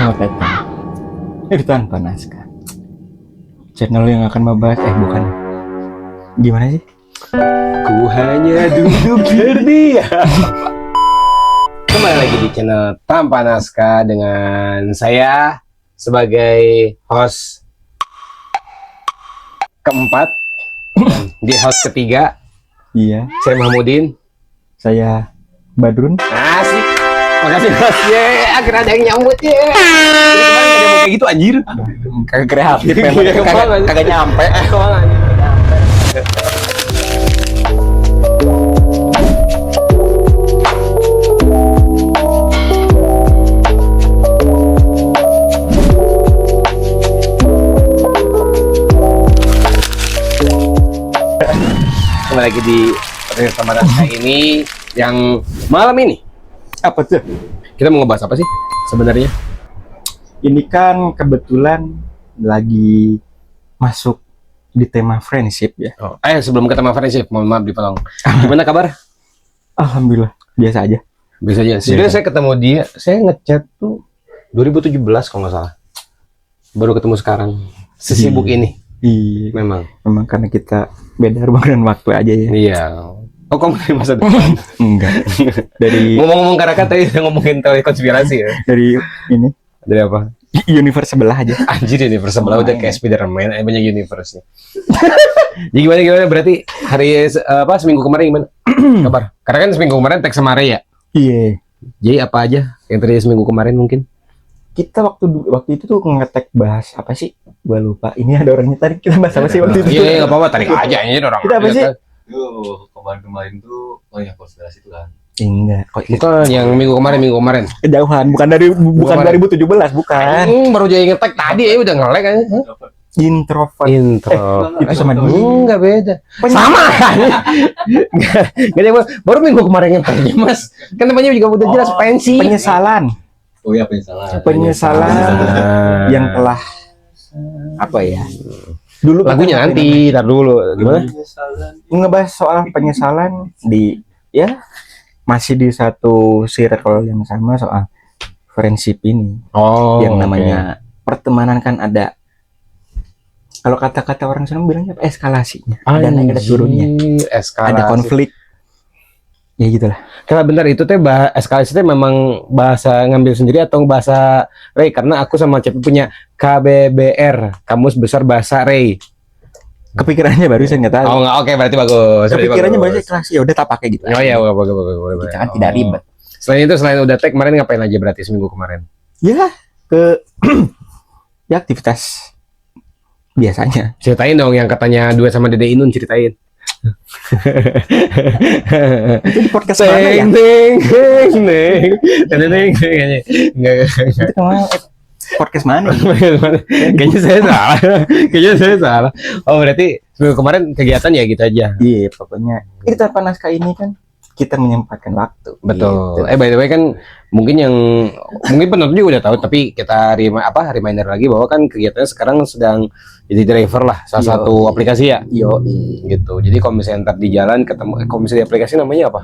Selamat datang di Tanpa Naskah, channel yang akan membahas bukan gimana sih? Ku hanya duduk berdiam. Kembali lagi di channel Tanpa Naskah dengan saya sebagai host keempat. Di host ketiga Iya, saya Mahmudin. saya Badrun. Asik. Makasih host. Akhirnya ada yang nyambut ya. Jadi kemarin gak ada yang mau kayak gitu anjir. Kagak kreatif memang, kagak nyampe. Kembali lagi di podcast Tanpa Naskah ini yang malam ini Apa tuh? kita mau ngebahas apa sih sebenarnya? Ini kan kebetulan lagi masuk di tema friendship ya. Oh, sebelum ke tema friendship, mohon maaf dipotong. Gimana kabar? Alhamdulillah, biasa aja. Bisa aja. Sebenarnya saya ketemu dia, saya ngechat tuh 2017 kalau nggak salah. Baru ketemu sekarang. Sesibuk ini, Iya, memang. memang karena kita beda ruang dan waktu aja ya. Iya. Oh, kamu dari masa depan? Enggak. Dari Ngomong-ngomong Karaka tadi ngomongin teori konspirasi ya. dari ini Dari apa? universe sebelah aja. Anjir, universe sebelah udah kayak Spider-Man, banyak universe-nya. Jadi gimana berarti hari seminggu kemarin gimana? Kabar? Karena kan seminggu kemarin tag sama Ray ya. Iya. Jadi apa aja yang terjadi seminggu kemarin mungkin? Kita waktu itu tuh ngetek bahas apa sih? Gua lupa. Ini ada orangnya tadi kita bahas apa sih waktu itu? Iya, nggak apa-apa, tarik aja ini orang. Kita apa sih? Kemarin tuh yang konspirasi itu kan. Enggak, kok Bukan yang minggu kemarin. kejauhan, bukan Kemarin. 2017, bukan. Baru jadi ngetek tadi udah nge-lag aja. Introvert. Intro. Itu sama dia. Enggak beda. Sama. Enggak baru minggu kemarin ngetek Mas. Kan namanya juga udah jelas pensi. Penyesalan. Oh iya, penyesalan. Penyesalan yang telah apa ya? Dulu kita Lagunya ngapain nanti, tar dulu. Gimana? ngebahas soal penyesalan di ya masih di satu circle yang sama soal friendship ini. Oh, Yang namanya pertemanan kan ada, kalau kata-kata orang sana bilangnya apa? Eskalasinya. Ada naik ada turunnya. Eskalasi. Ada konflik. Ya gitulah. Karena benar itu teh eskalasi teh memang bahasa ngambil sendiri atau bahasa Ray, karena aku sama Cepi punya KBBR, Kamus Besar Bahasa Ray. Kepikirannya baru saya nggak tahu. Oh enggak, oke berarti bagus. Kepikirannya bahasa kelas, ya udah tak pakai gitu. Oh iya, boleh. Kita kan tidak ribet. Selain itu, selain udah tag kemarin ngapain aja berarti seminggu kemarin? Ya ke ya aktivitas biasanya. Ceritain dong yang katanya duet sama Dede Inun, ceritain. Itu di podcast mana ya? Enggak. Itu kemana? Podcast mana? Kayaknya saya salah. Oh, berarti seminggu kemarin kegiatan ya gitu aja. Iya, pokoknya kita Tanpa Naskah ini kan kita menyempatkan waktu. Betul. Gitu. By the way kan mungkin penonton juga udah tahu, tapi kita reminder lagi bahwa kan kegiatannya sekarang sedang jadi driver lah salah satu aplikasi ya. Yo, Gitu. Jadi kalau misalnya ntar di jalan ketemu, kalau misalnya di aplikasi namanya apa?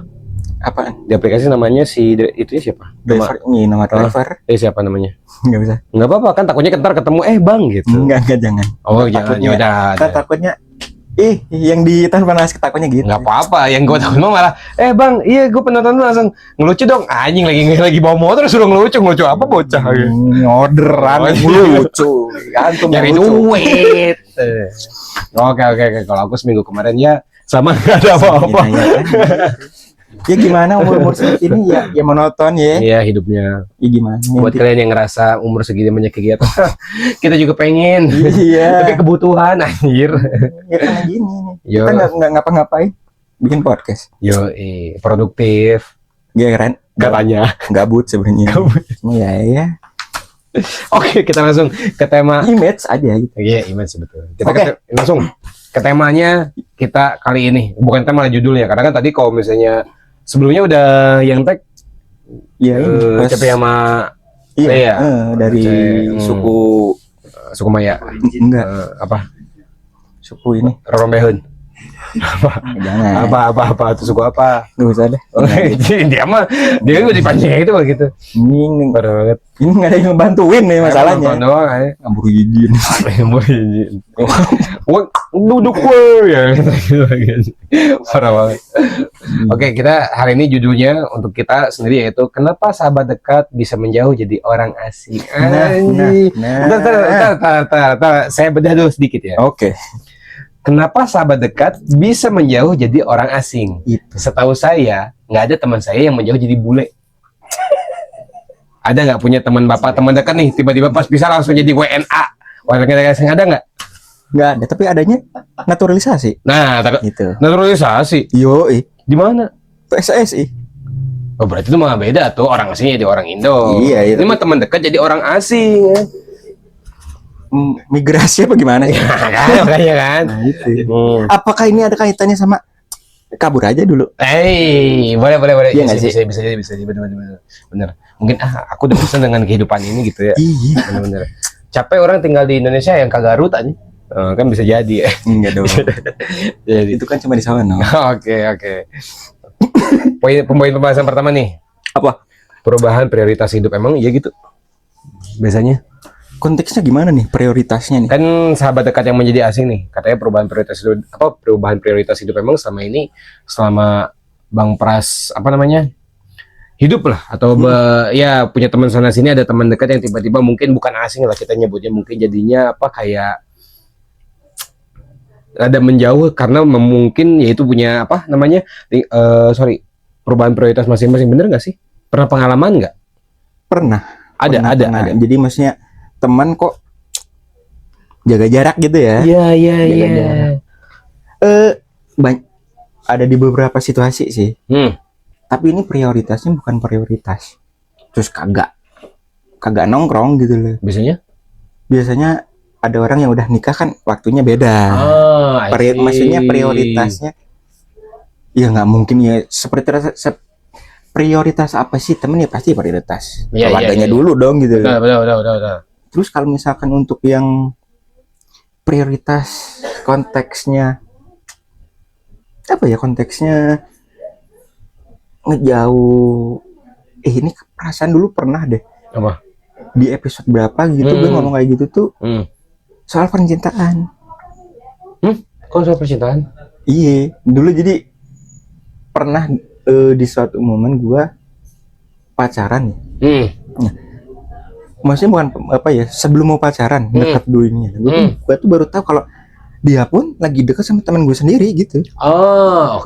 apaan? Di aplikasi namanya itu siapa? Driver ini nama driver. Siapa namanya? Nggak bisa. Nggak apa-apa kan, takutnya ntar ketemu Bang gitu. Enggak jangan. Oh jangan, Takutnya- yaudah. Kita takutnya yang di Tanpa Naskah takutnya gitu. Nggak apa-apa, yang gue tahu malah Bang, iya gue penonton lu langsung ngelucu dong. Anjing lagi bawa motor suruh ngelucu apa bocah gitu. Orderan Oh, lucu. Antum Nyari lucu. duit. Oke. Kalau aku seminggu kemarin ya sama nggak ada apa-apa. Ya gimana umur seperti ini ya monoton ya. Iya hidupnya. Ya gimana? Buat kalian yang ngerasa umur segini banyak kegiatan, kita juga pengen. Iya. Tapi kebutuhan anjir. Ya kan gini nih. Yo. Kita nggak ngapa-ngapain. Bikin podcast. Produktif. Gak keren. Katanya. Gabut sebenarnya. Cuma ya. Oke, kita langsung ke tema. Image aja gitu. Iya, image betul. Kita Oke. langsung ke temanya kita kali ini. Bukan tema lah, judulnya. Karena kan tadi kalau misalnya sebelumnya udah yang tag Iya. pas- Cepi sama Iya. Iya. Dari Cek, suku Sukumaya. enggak. Apa? Suku ini. Rorombehun. Jangan. Apa tuh suku apa? Nggak usah deh. dia udah dipancing itu gitu. Ini Parah banget. ini nggak ada yang ngebantuin nih masalahnya. Nonton doang aja. Ngabur izin. Boleh izin. Wah, duduk gue ya. Parah banget. Oke, kita hari ini judulnya untuk kita sendiri yaitu kenapa sahabat dekat bisa menjauh jadi orang asing. Anjing. Bentar. Saya bedah dulu sedikit ya. Oke. Kenapa sahabat dekat bisa menjauh jadi orang asing? Itu. Setahu saya, nggak ada teman saya yang menjauh jadi bule. Ada nggak punya teman bapak, teman dekat nih, tiba-tiba pas bisa langsung jadi WNA? Warga negara asing ada nggak? Nggak ada, tapi adanya naturalisasi. Nah, Gitu. naturalisasi. Yo, Di mana? PSSI. Oh, berarti itu mah beda tuh, orang asing jadi orang Indo. Iya, Ini mah teman dekat jadi orang asing. Ya. Migrasi apa gimana ya? Makanya kan. Nah, itu. Apakah ini ada kaitannya sama kabur aja dulu? Boleh. Iya nggak sih? Bisa, bener. Mungkin aku udah bosan dengan kehidupan ini gitu ya. Iya. Bener. Capek orang tinggal di Indonesia yang kagak Garut aja. Kan bisa jadi ya. Enggak dong. Jadi. Itu kan cuma di sana. Oke. Poin pembahasan pertama nih. Apa? Perubahan prioritas hidup emang iya gitu. Biasanya. Konteksnya gimana nih prioritasnya nih? Kan sahabat dekat yang menjadi asing nih. Katanya perubahan prioritas hidup emang selama Bang Pras hidup lah atau ya punya teman sana sini ada teman dekat yang tiba-tiba mungkin bukan asing lah kita nyebutnya mungkin jadinya kayak ada menjauh karena mungkin yaitu punya perubahan prioritas masing-masing, bener nggak sih? Pernah pengalaman nggak? Pernah. Ada. Jadi maksudnya teman kok jaga jarak gitu ya? Iya. Ada di beberapa situasi sih. Tapi ini prioritasnya bukan prioritas. Terus kagak nongkrong gitu loh. Biasanya ada orang yang udah nikah kan waktunya beda. Maksudnya prioritasnya ya nggak mungkin ya prioritas apa sih temen ya pasti prioritas keluarganya dulu dong gitu. Betul. Terus kalau misalkan untuk yang prioritas konteksnya apa ya ngejauh ini perasaan dulu pernah deh Apa? di episode berapa gitu gue ngomong kayak gitu tuh soal percintaan. Kok soal percintaan? Iya dulu jadi pernah di suatu momen gue pacaran nih. Maksudnya bukan sebelum mau pacaran dekat dulu ini. Gue tuh baru tahu kalau dia pun lagi dekat sama teman gue sendiri gitu.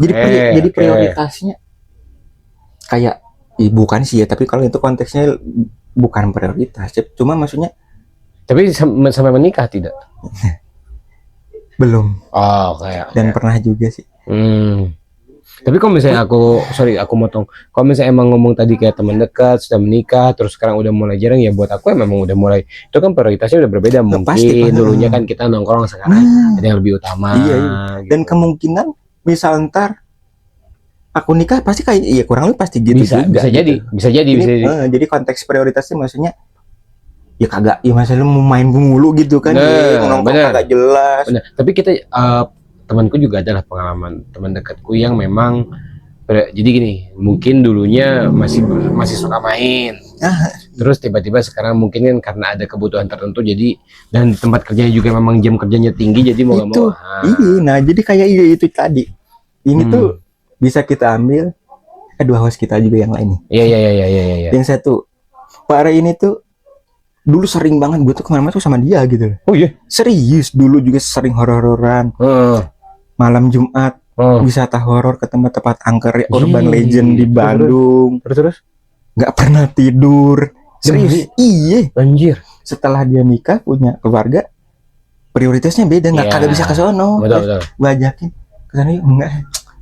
Jadi prioritasnya kayak bukan sih ya, tapi kalau itu konteksnya bukan prioritas. Cuma maksudnya tapi sampai menikah tidak? belum. Dan pernah juga sih. Tapi kalau misalnya aku motong. Kalau misalnya emang ngomong tadi kayak teman dekat sudah menikah, terus sekarang udah mulai jarang ya buat aku memang udah mulai itu kan prioritasnya udah berbeda. Mungkin pasti, dulunya kan kita nongkrong, sekarang ada yang lebih utama. Iya. Gitu. Dan kemungkinan misal ntar aku nikah pasti kayak kurang lebih pasti gitu bisa jadi. Jadi konteks prioritasnya maksudnya ya kagak ya masalah lu mau main mulu gitu kan nongkrong kagak jelas. Bener. Tapi kita temanku juga adalah pengalaman teman dekatku yang memang jadi gini, mungkin dulunya masih suka main. Terus tiba-tiba sekarang mungkin kan karena ada kebutuhan tertentu jadi dan tempat kerjanya juga memang jam kerjanya tinggi jadi mau nggak mau. Nah jadi kayak itu tadi. Ini tuh bisa kita ambil dua host kita juga yang lain nih. Iya. Yang satu Pak Ray ini tuh dulu sering banget gue tuh kemana-mana tuh sama dia gitu. Oh iya. Serius dulu juga sering horor-hororan. Malam Jumat wisata horor ke tempat-tempat angker urban legend di Bandung. Terus nggak pernah tidur. Serius? Iya. Anjir. Setelah dia nikah punya keluarga, prioritasnya beda, nggak kagak bisa ke sono. Betul. Gue ajakin ke sana yuk, enggak.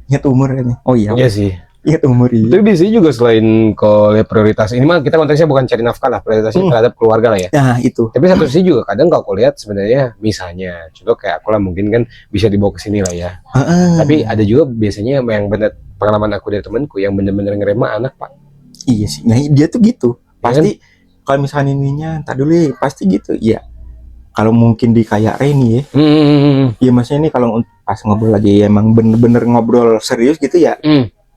Ingat umur ini. Oh iya. Iya sih. Ingat umur ini. Tapi biasanya juga selain kalau lihat prioritas ini mah kita konteksnya bukan cari nafkah lah, prioritasnya terhadap keluarga lah ya. Nah itu. Tapi satu sisi juga kadang kalau aku lihat sebenarnya misalnya, contoh kayak aku lah mungkin kan bisa dibawa ke sini lah ya. Tapi ada juga biasanya yang benar pengalaman aku dari temanku yang benar-benar ngerema anak pak. Iya sih. Nah dia tuh gitu. Pasti kalau misalnya ininya, tak dulu ya, pasti gitu. Iya. Kalau mungkin di kayak Reni ya. Ya maksudnya ini kalau pas ngobrol lagi emang bener-bener ngobrol serius gitu ya.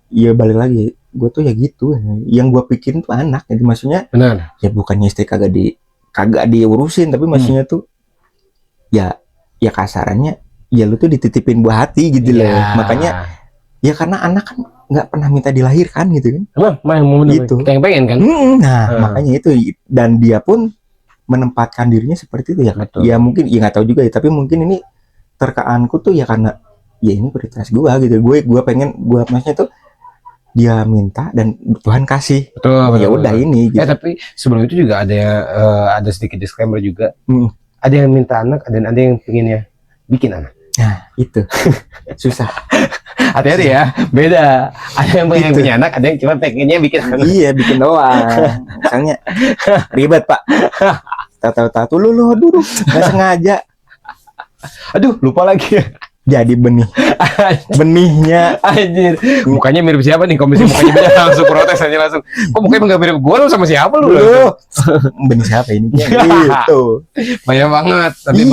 Iya balik lagi, gue tuh ya gitu. Yang gue pikirin tuh anak, jadi maksudnya. Benar. Ya bukannya istri kagak diurusin, tapi maksudnya tuh ya kasarannya ya lu tuh dititipin buah hati gitu loh. Makanya ya karena anak kan nggak pernah minta dilahirkan gitu kan. Gitu. Kita yang pengen kan. Makanya itu, dan dia pun menempatkan dirinya seperti itu ya. Betul. Ya mungkin ya nggak tahu juga ya, tapi mungkin ini terkaanku tuh ya karena ya ini prioritas gua gitu. Gue pengen, maksudnya tuh dia minta dan Tuhan kasih. Betul. Ya udah ini gitu. Tapi sebelum itu juga ada sedikit disclaimer juga. Ada yang minta anak, ada yang pengennya bikin anak. Nah itu susah. Hati-hati ya, beda. Ada yang pengen punya anak, ada yang cuma pengennya bikin anak. Iya, bikin doang. Misalnya ribet Pak. Tahu lu dulu nggak sengaja. Aduh, lupa lagi. Jadi benihnya anjir. Mukanya mirip siapa nih? Komisi mukanya beda, langsung protes aja langsung. Kok mukanya nggak mirip gua, lu sama siapa lu? Benih siapa ini? Gitu. Banyak banget. Tapi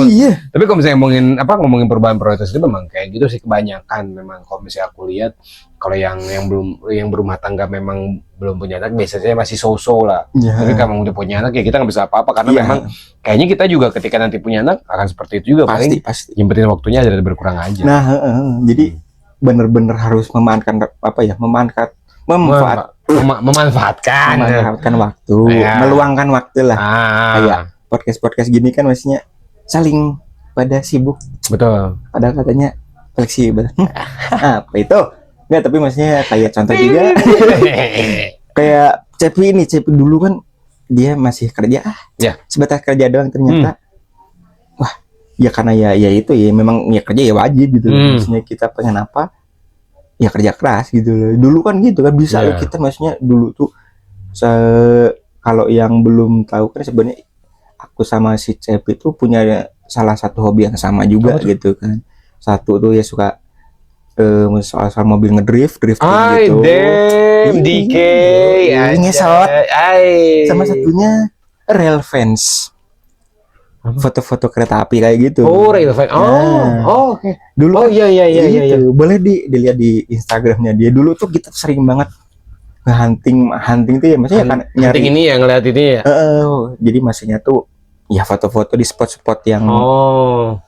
kalau misalnya ngomongin perubahan prioritas itu memang kayak gitu sih kebanyakan. Memang kalau misalnya aku lihat, kalau yang berumah tangga memang belum punya anak, biasanya masih so-so lah. Tapi kalau udah punya anak ya kita nggak bisa apa-apa karena memang kayaknya kita juga ketika nanti punya anak akan seperti itu juga. Pasti. Nyempetin waktunya ada berkurang aja. Nah, jadi bener-bener harus memanfaatkan waktu, meluangkan waktu lah. Kayak podcast gini kan maksudnya saling pada sibuk. Betul. Padahal katanya fleksibel. Apa itu? Enggak, tapi maksudnya kayak contoh juga. Kayak Cepi dulu kan dia masih kerja. Sebatas kerja doang ternyata. Wah, ya karena ya itu ya memang ya kerja ya wajib gitu. Maksudnya kita pengen apa? Ya kerja keras gitu loh. Dulu kan gitu kan bisa kita maksudnya dulu tuh kalau yang belum tahu kan sebenarnya aku sama si Cepi itu punya salah satu hobi yang sama juga gitu kan. Satu tuh ya suka soal mobil ngedrift gitu. DK ngesot. Sama satunya rail fence. Foto-foto kereta api kayak gitu. Rail fence. Oke. Dulu iya. Gitu. Boleh dilihat di Instagramnya dia. Dulu tuh kita sering banget hunting tuh ya, maksudnya kan nyari ini ya, ngeliat ini ya. Jadi maksudnya tuh ya foto-foto di spot-spot yang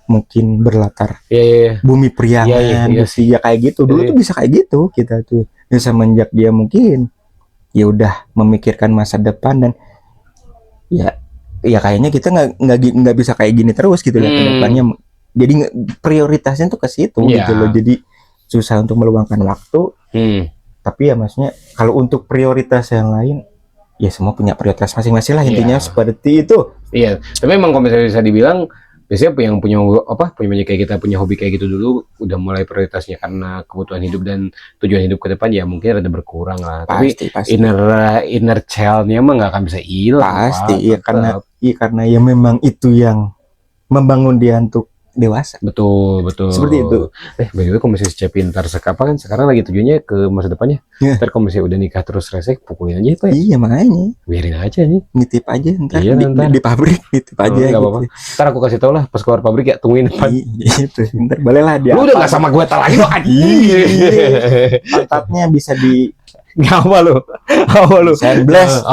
mungkin berlatar bumi Priangan ya kayak gitu. Dulu tuh bisa kayak gitu kita tuh. Ya semenjak dia mungkin ya udah memikirkan masa depan dan ya kayaknya kita nggak bisa kayak gini terus gitu ya ke depannya. Jadi prioritasnya tuh ke situ gitu loh. Jadi susah untuk meluangkan waktu. Tapi ya maksudnya kalau untuk prioritas yang lain ya semua punya prioritas masing-masing lah intinya seperti itu. Iya, tapi memang kalau misalnya bisa dibilang biasanya yang punya kayak kita punya hobi kayak gitu dulu udah mulai prioritasnya karena kebutuhan hidup dan tujuan hidup ke depan ya mungkin ada berkurang lah. Pasti. Tapi inner child-nya mah nggak akan bisa hilang. Pasti karena ya memang itu yang membangun dia untuk dewasa. Betul. Seperti itu. Begitu kalau misalnya Cepi ntar kan sekarang lagi tujuannya ke masa depannya. Ntar kalau misalnya udah nikah terus resek, pukulin aja itu ya. Iya makanya. Biarin aja nih. Nitip aja ntar, di pabrik nitip aja gitu. Apa-apa. Ntar aku kasih tau lah pas keluar pabrik ya tungguin depan. Itu. Ntar boleh lah dia. Lu udah gak sama gue lagi lo pantatnya bisa di apa lu? Sandblast.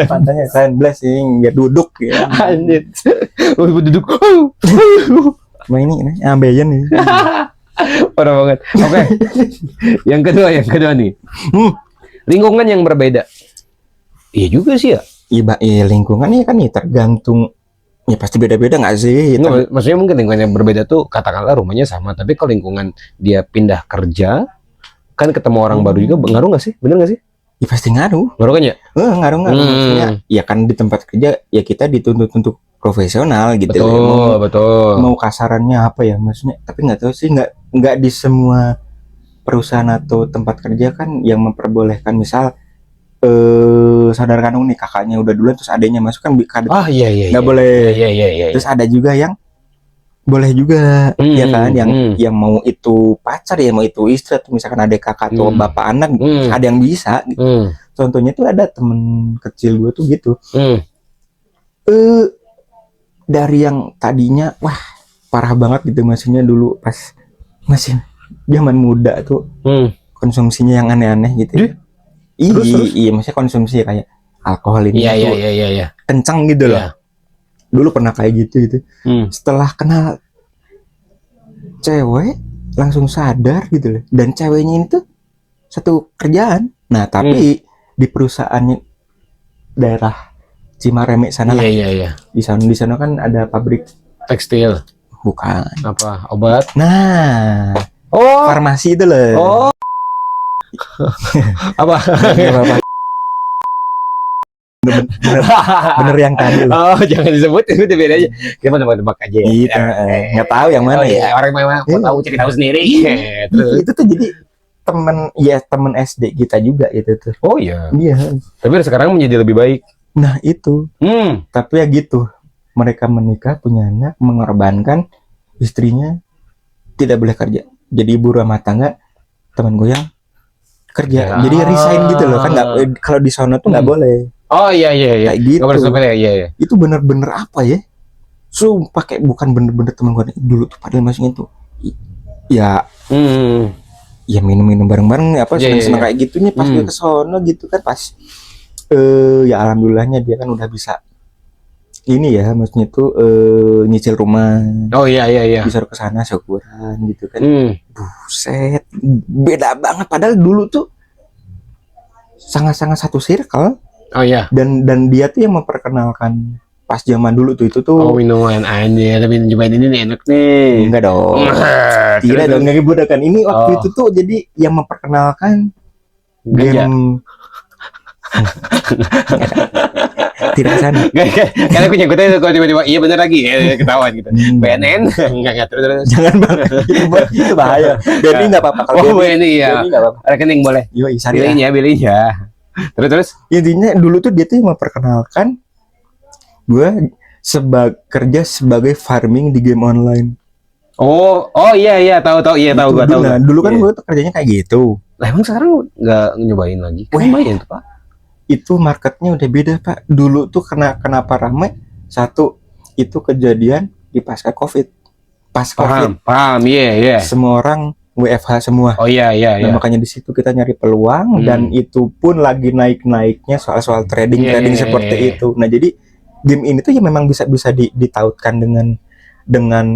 Pantatnya sandblast sih biar duduk ya. Anjir. Duduk. ini ambeien nih. Parah banget. Oke. Yang kedua nih. Lingkungan yang berbeda. Iya juga sih ya. Iya lingkungannya kan nih tergantung. Ya pasti beda-beda nggak sih? Maksudnya mungkin lingkungan yang berbeda tuh katakanlah rumahnya sama, tapi kalau lingkungan dia pindah kerja, kan ketemu orang baru juga ngaruh nggak sih? Bener nggak sih? Ya pasti ngaruh. Ngaruh kan ya? Ngaruh. Maksudnya ya kan di tempat kerja ya kita dituntut untuk profesional gitu. Betul. Mau kasarannya apa ya maksudnya? Tapi nggak tahu sih, nggak di semua perusahaan atau tempat kerja kan yang memperbolehkan misal saudara kandung nih kakaknya udah duluan terus adanya masuk kan iya nggak boleh. Iya. Terus ada juga yang boleh juga ya kan yang mau itu pacar ya mau itu istri atau misalkan ada kakak atau bapak anak ada yang bisa gitu. Contohnya tuh ada temen kecil gue tuh gitu. Dari yang tadinya wah parah banget gitu maksudnya dulu pas masih zaman muda tuh konsumsinya yang aneh-aneh gitu. Iya, maksudnya konsumsi kayak alkohol ini tuh kencang gitu loh. Dulu pernah kayak gitu. Setelah kenal cewek langsung sadar gitu loh. Dan ceweknya ini tuh satu kerjaan. Nah, tapi di perusahaannya daerah Cimareme sana lah. Di sana kan ada pabrik tekstil. Bukan. Apa? Obat? Nah. Farmasi itu loh. Apa? Bener yang tadi loh. Jangan disebut, itu udah beda aja. Kita mau tebak aja ya. Gitu. Nggak tahu yang mana ya. Orang memang mau tahu cerita sendiri. Itu tuh jadi temen SD kita juga itu tuh. Oh iya. Iya. Tapi sekarang menjadi lebih baik. Nah itu. Tapi ya gitu. Mereka menikah, punya anak, mengorbankan istrinya tidak boleh kerja. Jadi ibu rumah tangga, teman gue yang kerja. Jadi resign gitu loh kan, nggak, kalau di sana tuh nggak boleh. Oh iya. Kayak gitu. Nggak boleh sampai iya. Itu bener-bener apa ya? Sumpah kayak bukan bener-bener teman gue dulu tuh padahal masih itu. Ya. Ya minum-minum bareng-bareng apa seneng-seneng kayak gitunya pas gue ke sono gitu kan pas ya alhamdulillahnya dia kan udah bisa ini ya maksudnya tuh nyicil rumah. Oh iya. Bisa ke sana syukuran gitu kan. Buset, beda banget padahal dulu tuh sangat-sangat satu circle. Oh iya. Dan dia tuh yang memperkenalkan pas zaman dulu tuh itu tuh. Oh minuman aja, tapi cobain ini nih enak nih. Enggak dong. Tidak dong, nggak budakan ini waktu itu tuh jadi yang memperkenalkan game. Tidak sana. Karena aku nyangkutnya kalau tiba-tiba iya bener lagi ketahuan gitu. BNN enggak terus. Jangan banget. Itu bahaya. BNI enggak apa-apa kalau BNI ya. Rekening boleh. Yo, billing ya. Terus intinya dulu tuh dia tuh memperkenalkan gue kerja sebagai farming di game online. Oh iya tahu gua tahu. Nah, dulu kan gue tuh kerjanya kayak gitu. Lah emang sekarang nggak nyobain lagi? Lumayan tuh Pak. Itu marketnya udah beda Pak. Dulu tuh kenapa ramai? Satu itu kejadian di pasca COVID. Pas COVID. Paham, iya. Semua orang WFH semua. Oh iya. Nah, makanya di situ kita nyari peluang dan itu pun lagi naik-naiknya soal trading seperti itu. Nah, jadi game ini tuh ya memang bisa ditautkan dengan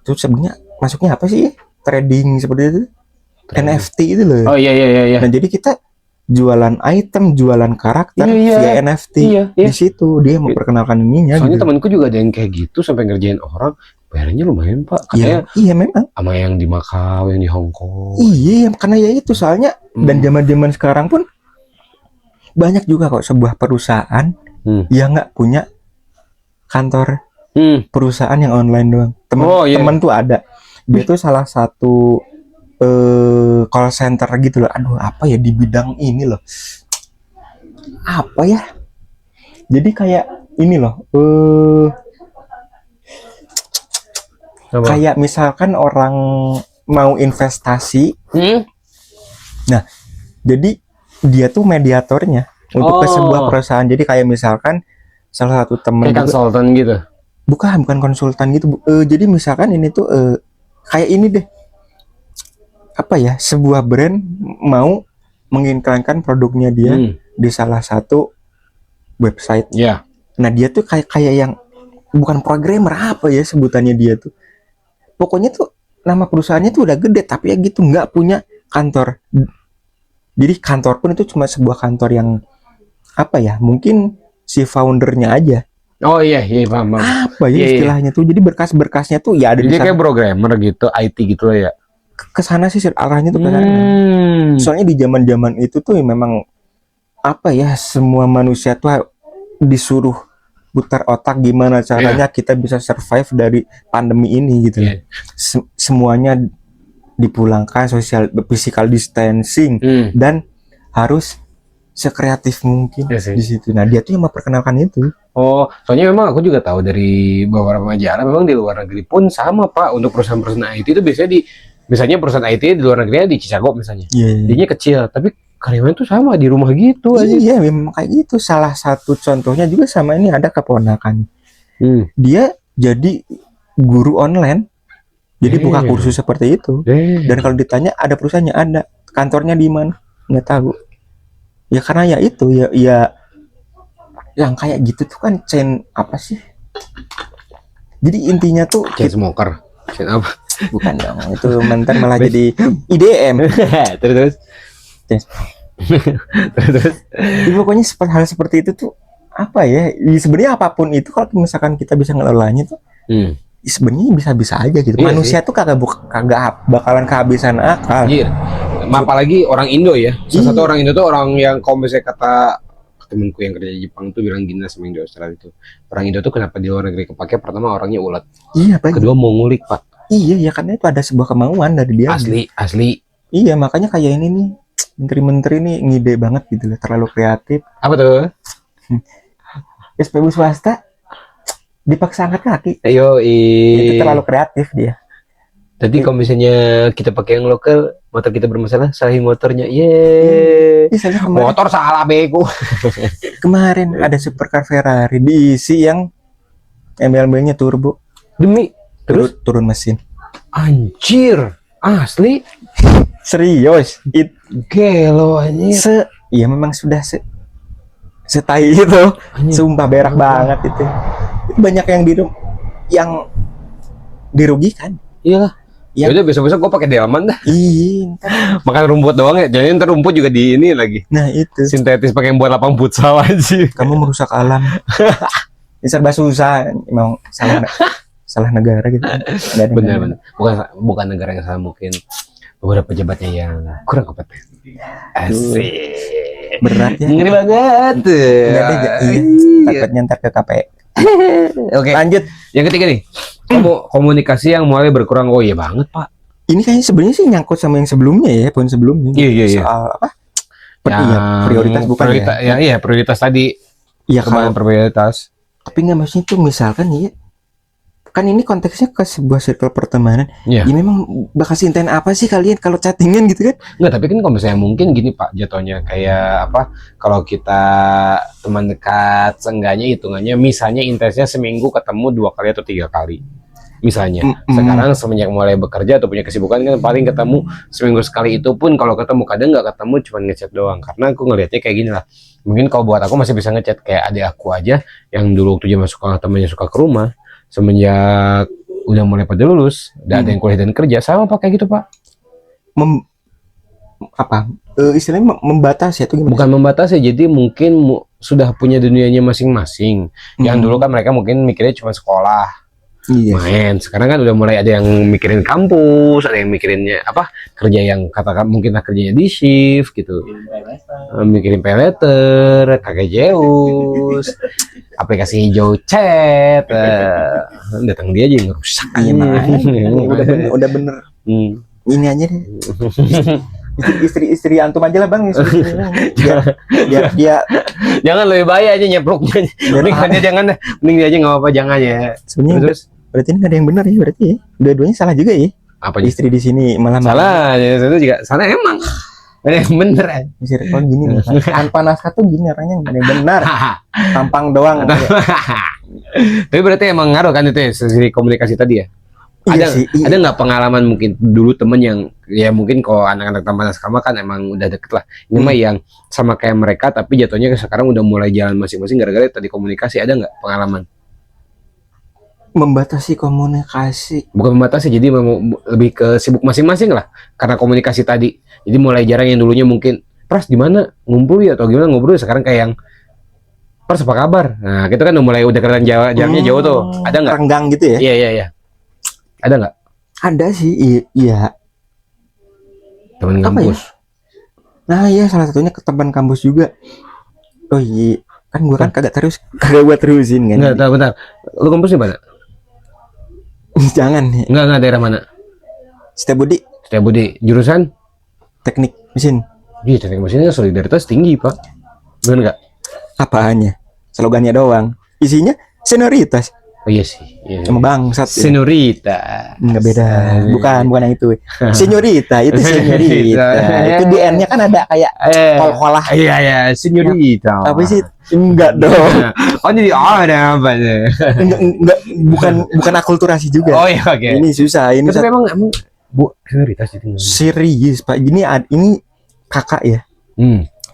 itu sebenarnya masuknya apa sih? Trading seperti itu. NFT itu loh. Oh iya. Nah, jadi kita jualan item, jualan karakter via NFT. Di situ dia memperkenalkan ininya. Soalnya temanku juga ada yang kayak gitu sampai ngerjain orang, bayarnya lumayan Pak. Katanya iya memang. Sama yang di Makau, yang di Hong Kong. Iya, karena ya itu soalnya dan zaman-zaman sekarang pun banyak juga kok sebuah perusahaan yang nggak punya kantor perusahaan yang online doang. Teman tuh ada. Dia tuh salah satu call center gitu loh. Aduh, apa ya di bidang ini loh. Apa ya? Jadi kayak ini loh. Kayak misalkan orang mau investasi. Nah, jadi dia tuh mediatornya untuk ke sebuah perusahaan. Jadi kayak misalkan salah satu temen kayak konsultan gitu. Bukan konsultan gitu. Jadi misalkan ini tuh kayak ini deh. Apa ya, sebuah brand mau mengiklankan produknya dia di salah satu website. Nah, dia tuh kayak yang bukan programmer apa ya sebutannya dia tuh. Pokoknya tuh nama perusahaannya tuh udah gede tapi ya gitu nggak punya kantor. Jadi kantor pun itu cuma sebuah kantor yang apa ya? Mungkin si foundernya aja. Oh iya paham. Apa ya istilahnya tuh? Jadi berkas-berkasnya tuh ya ada di sana. Kayak programmer gitu, IT gitu lah ya. Kesana sih arahnya tuh ke sana. Soalnya di zaman-zaman itu tuh memang apa ya, semua manusia tuh disuruh putar otak gimana caranya kita bisa survive dari pandemi ini gitu. Semuanya dipulangkan, physical distancing dan harus sekreatif mungkin di situ. Nah, dia tuh yang memperkenalkan itu. Oh, soalnya memang aku juga tahu dari beberapa majalah memang di luar negeri pun sama Pak, untuk perusahaan-perusahaan IT itu biasanya perusahaan IT di luar negeri di Chicago misalnya. Jadinya kecil, tapi karyawan tuh sama di rumah gitu aja. Iya, memang kayak gitu. Salah satu contohnya juga sama ini ada keponakan. Dia jadi guru online. Jadi buka kursus seperti itu. Dan kalau ditanya ada perusahaannya, ada. Kantornya di mana? Nggak tahu. Ya karena ya itu ya yang kayak gitu tuh kan chain apa sih? Jadi intinya tuh chain smoker. Chain apa? Bukan dong, itu mantan malah jadi IDM. terus. Terus. Jadi pokoknya hal seperti itu tuh apa ya? Sebenarnya apapun itu kalau misalkan kita bisa ngelolanya tuh, sebenarnya bisa-bisa aja gitu. Iya Manusia sih. tuh kagak bakalan kehabisan akal. Anjir. Apalagi orang Indo ya. Salah satu orang Indo tuh orang yang kalau misalnya kata temenku yang kerja di Jepang tuh bilang gini sama yang di Australia itu. Orang Indo tuh kenapa di luar negeri kepake? Pertama orangnya ulet. Iya, Pak. Kedua mau ngulik, Pak. Iya, ya karena itu ada sebuah kemauan dari dia. Asli. Iya, makanya kayak ini nih, menteri-menteri nih ngide banget gitu loh, terlalu kreatif. Apa tuh? SPBU swasta dipaksa angkat kaki. Ayo, Itu terlalu kreatif dia. Jadi kalau misalnya kita pakai yang lokal, motor kita bermasalah, salahin motornya. Yeay. Misalnya kemarin, Motor salah bego. kemarin ada supercar Ferrari diisi yang ML-nya turbo. Demi terus Turun mesin. anjir. Asli. Serius. Gelo anjir. Iya memang sudah setai itu. Sumpah berak banget itu. Banyak yang dirugikan. Iyalah. Ya. Yaudah besok-besok gue pakai delman dah. Iya. Makan rumput doang ya. Jadi ntar rumput juga di ini lagi. Nah itu. Sintetis pakai yang buat lapang futsal aja. Kamu merusak alam. Ini serba susah. Emang salah negara gitu. Benar. Bukan negara yang salah, mungkin beberapa pejabatnya yang kurang kompeten. Asik. Berat ya. Ngeri banget. Enggak ada aja. Iya. Takutnya ntar ke KPI. Oke. Lanjut. Yang ketiga nih. Komunikasi yang mulai berkurang. Oh iya banget, Pak. Ini kayaknya sebenarnya sih nyangkut sama yang sebelumnya ya, poin sebelumnya. Iya. Soal apa? Prioritas bukan ya? Iya, prioritas tadi. Iya Kemarin kalau prioritas. tapi nggak maksudnya tuh misalkan ya, kan ini konteksnya ke sebuah circle pertemanan. Iya. Ya memang bakal sinten apa sih kalian kalau chattingan gitu kan? Enggak, tapi kan kalau misalnya mungkin gini Pak, jatuhnya kayak apa, kalau kita teman dekat, seenggaknya hitungannya misalnya intensnya seminggu ketemu 2 kali atau 3 kali. Misalnya, sekarang semenjak mulai bekerja atau punya kesibukan kan paling ketemu seminggu sekali, itu pun kalau ketemu kadang nggak ketemu cuma ngechat doang. Karena aku ngelihatnya kayak gini lah. Mungkin kalau buat aku masih bisa ngechat kayak adik aku aja yang dulu waktu dia masuk sekolah temannya suka ke rumah, semenjak udah mulai pada lulus, udah ada yang kuliah dan kerja sama Pak kayak gitu Pak. Istilahnya membatasi itu gimana? Bukan membatasi, jadi mungkin sudah punya dunianya masing-masing. Yang dulu kan mereka mungkin mikirnya cuma sekolah. Iya. Main. Sekarang kan udah mulai ada yang mikirin kampus, ada yang mikirinnya apa kerja yang katakan mungkin lah kerjanya di shift gitu, mikirin pay letter, kakek Zeus, aplikasi hijau chat, datang dia aja yang ngerusak. Udah bener. Ini aja deh. Istri antum aja lah bang. Biar dia jangan lebih bahaya aja nyepluknya. Mending dia aja nggak apa-apa, jangan ya. Sebenarnya berarti ini nggak ada yang benar ya, berarti ya. Dua-duanya salah juga ya. Apa istri di sini malah salah ya, itu juga salah emang. Ada yang bener ya. Circle gini nih. Tanpa naskah tuh gini orangnya nggak ada yang benar. Tampang doang. Tapi berarti emang ngaruh kan itu ya, sisi komunikasi tadi ya. Ada nggak pengalaman mungkin dulu temen yang ya mungkin kalau anak-anak taman asrama kan emang udah deket lah. Ini mah yang sama kayak mereka tapi jatuhnya sekarang udah mulai jalan masing-masing gara-gara tadi komunikasi. Ada nggak pengalaman? Membatasi komunikasi. Bukan membatasi, jadi lebih ke sibuk masing-masing lah karena komunikasi tadi. Jadi mulai jarang yang dulunya mungkin Pras di mana ngumpul ya atau gimana ngobrol, sekarang kayak yang Pras apa kabar. Nah, kita kan udah kelihatan jaraknya jauh tuh. Ada nggak? Renggang gitu ya? Iya. Ada nggak? Ada sih, iya. Teman kampus. Ya? Nah iya, salah satunya ke teman kampus juga. Oh iya, kan gua kan kagak buat terusin kan. Enggak, bentar. Lu kampus di mana? Jangan nih. Enggak, daerah mana? Setiabudi. Jurusan? Teknik mesin. Iya, teknik mesinnya solidaritas tinggi, Pak. Bener nggak? Apaannya? Slogannya doang. Isinya senioritas. Oh iya sih. Iya. Sama bangsat. Ya. Senorita. Enggak beda. Bukan yang itu. Senyorita itu senyorita. Itu di N-nya kan ada kayak kol-kolah. Iya, senorita. Apa sih? Enggak dong. Oh jadi ada apa sih? Enggak, bukan akulturasi juga. Oh iya, oke. Ini susah. Ini tapi emang Bu senoritas itu. Serius, Pak. Ini kakak ya.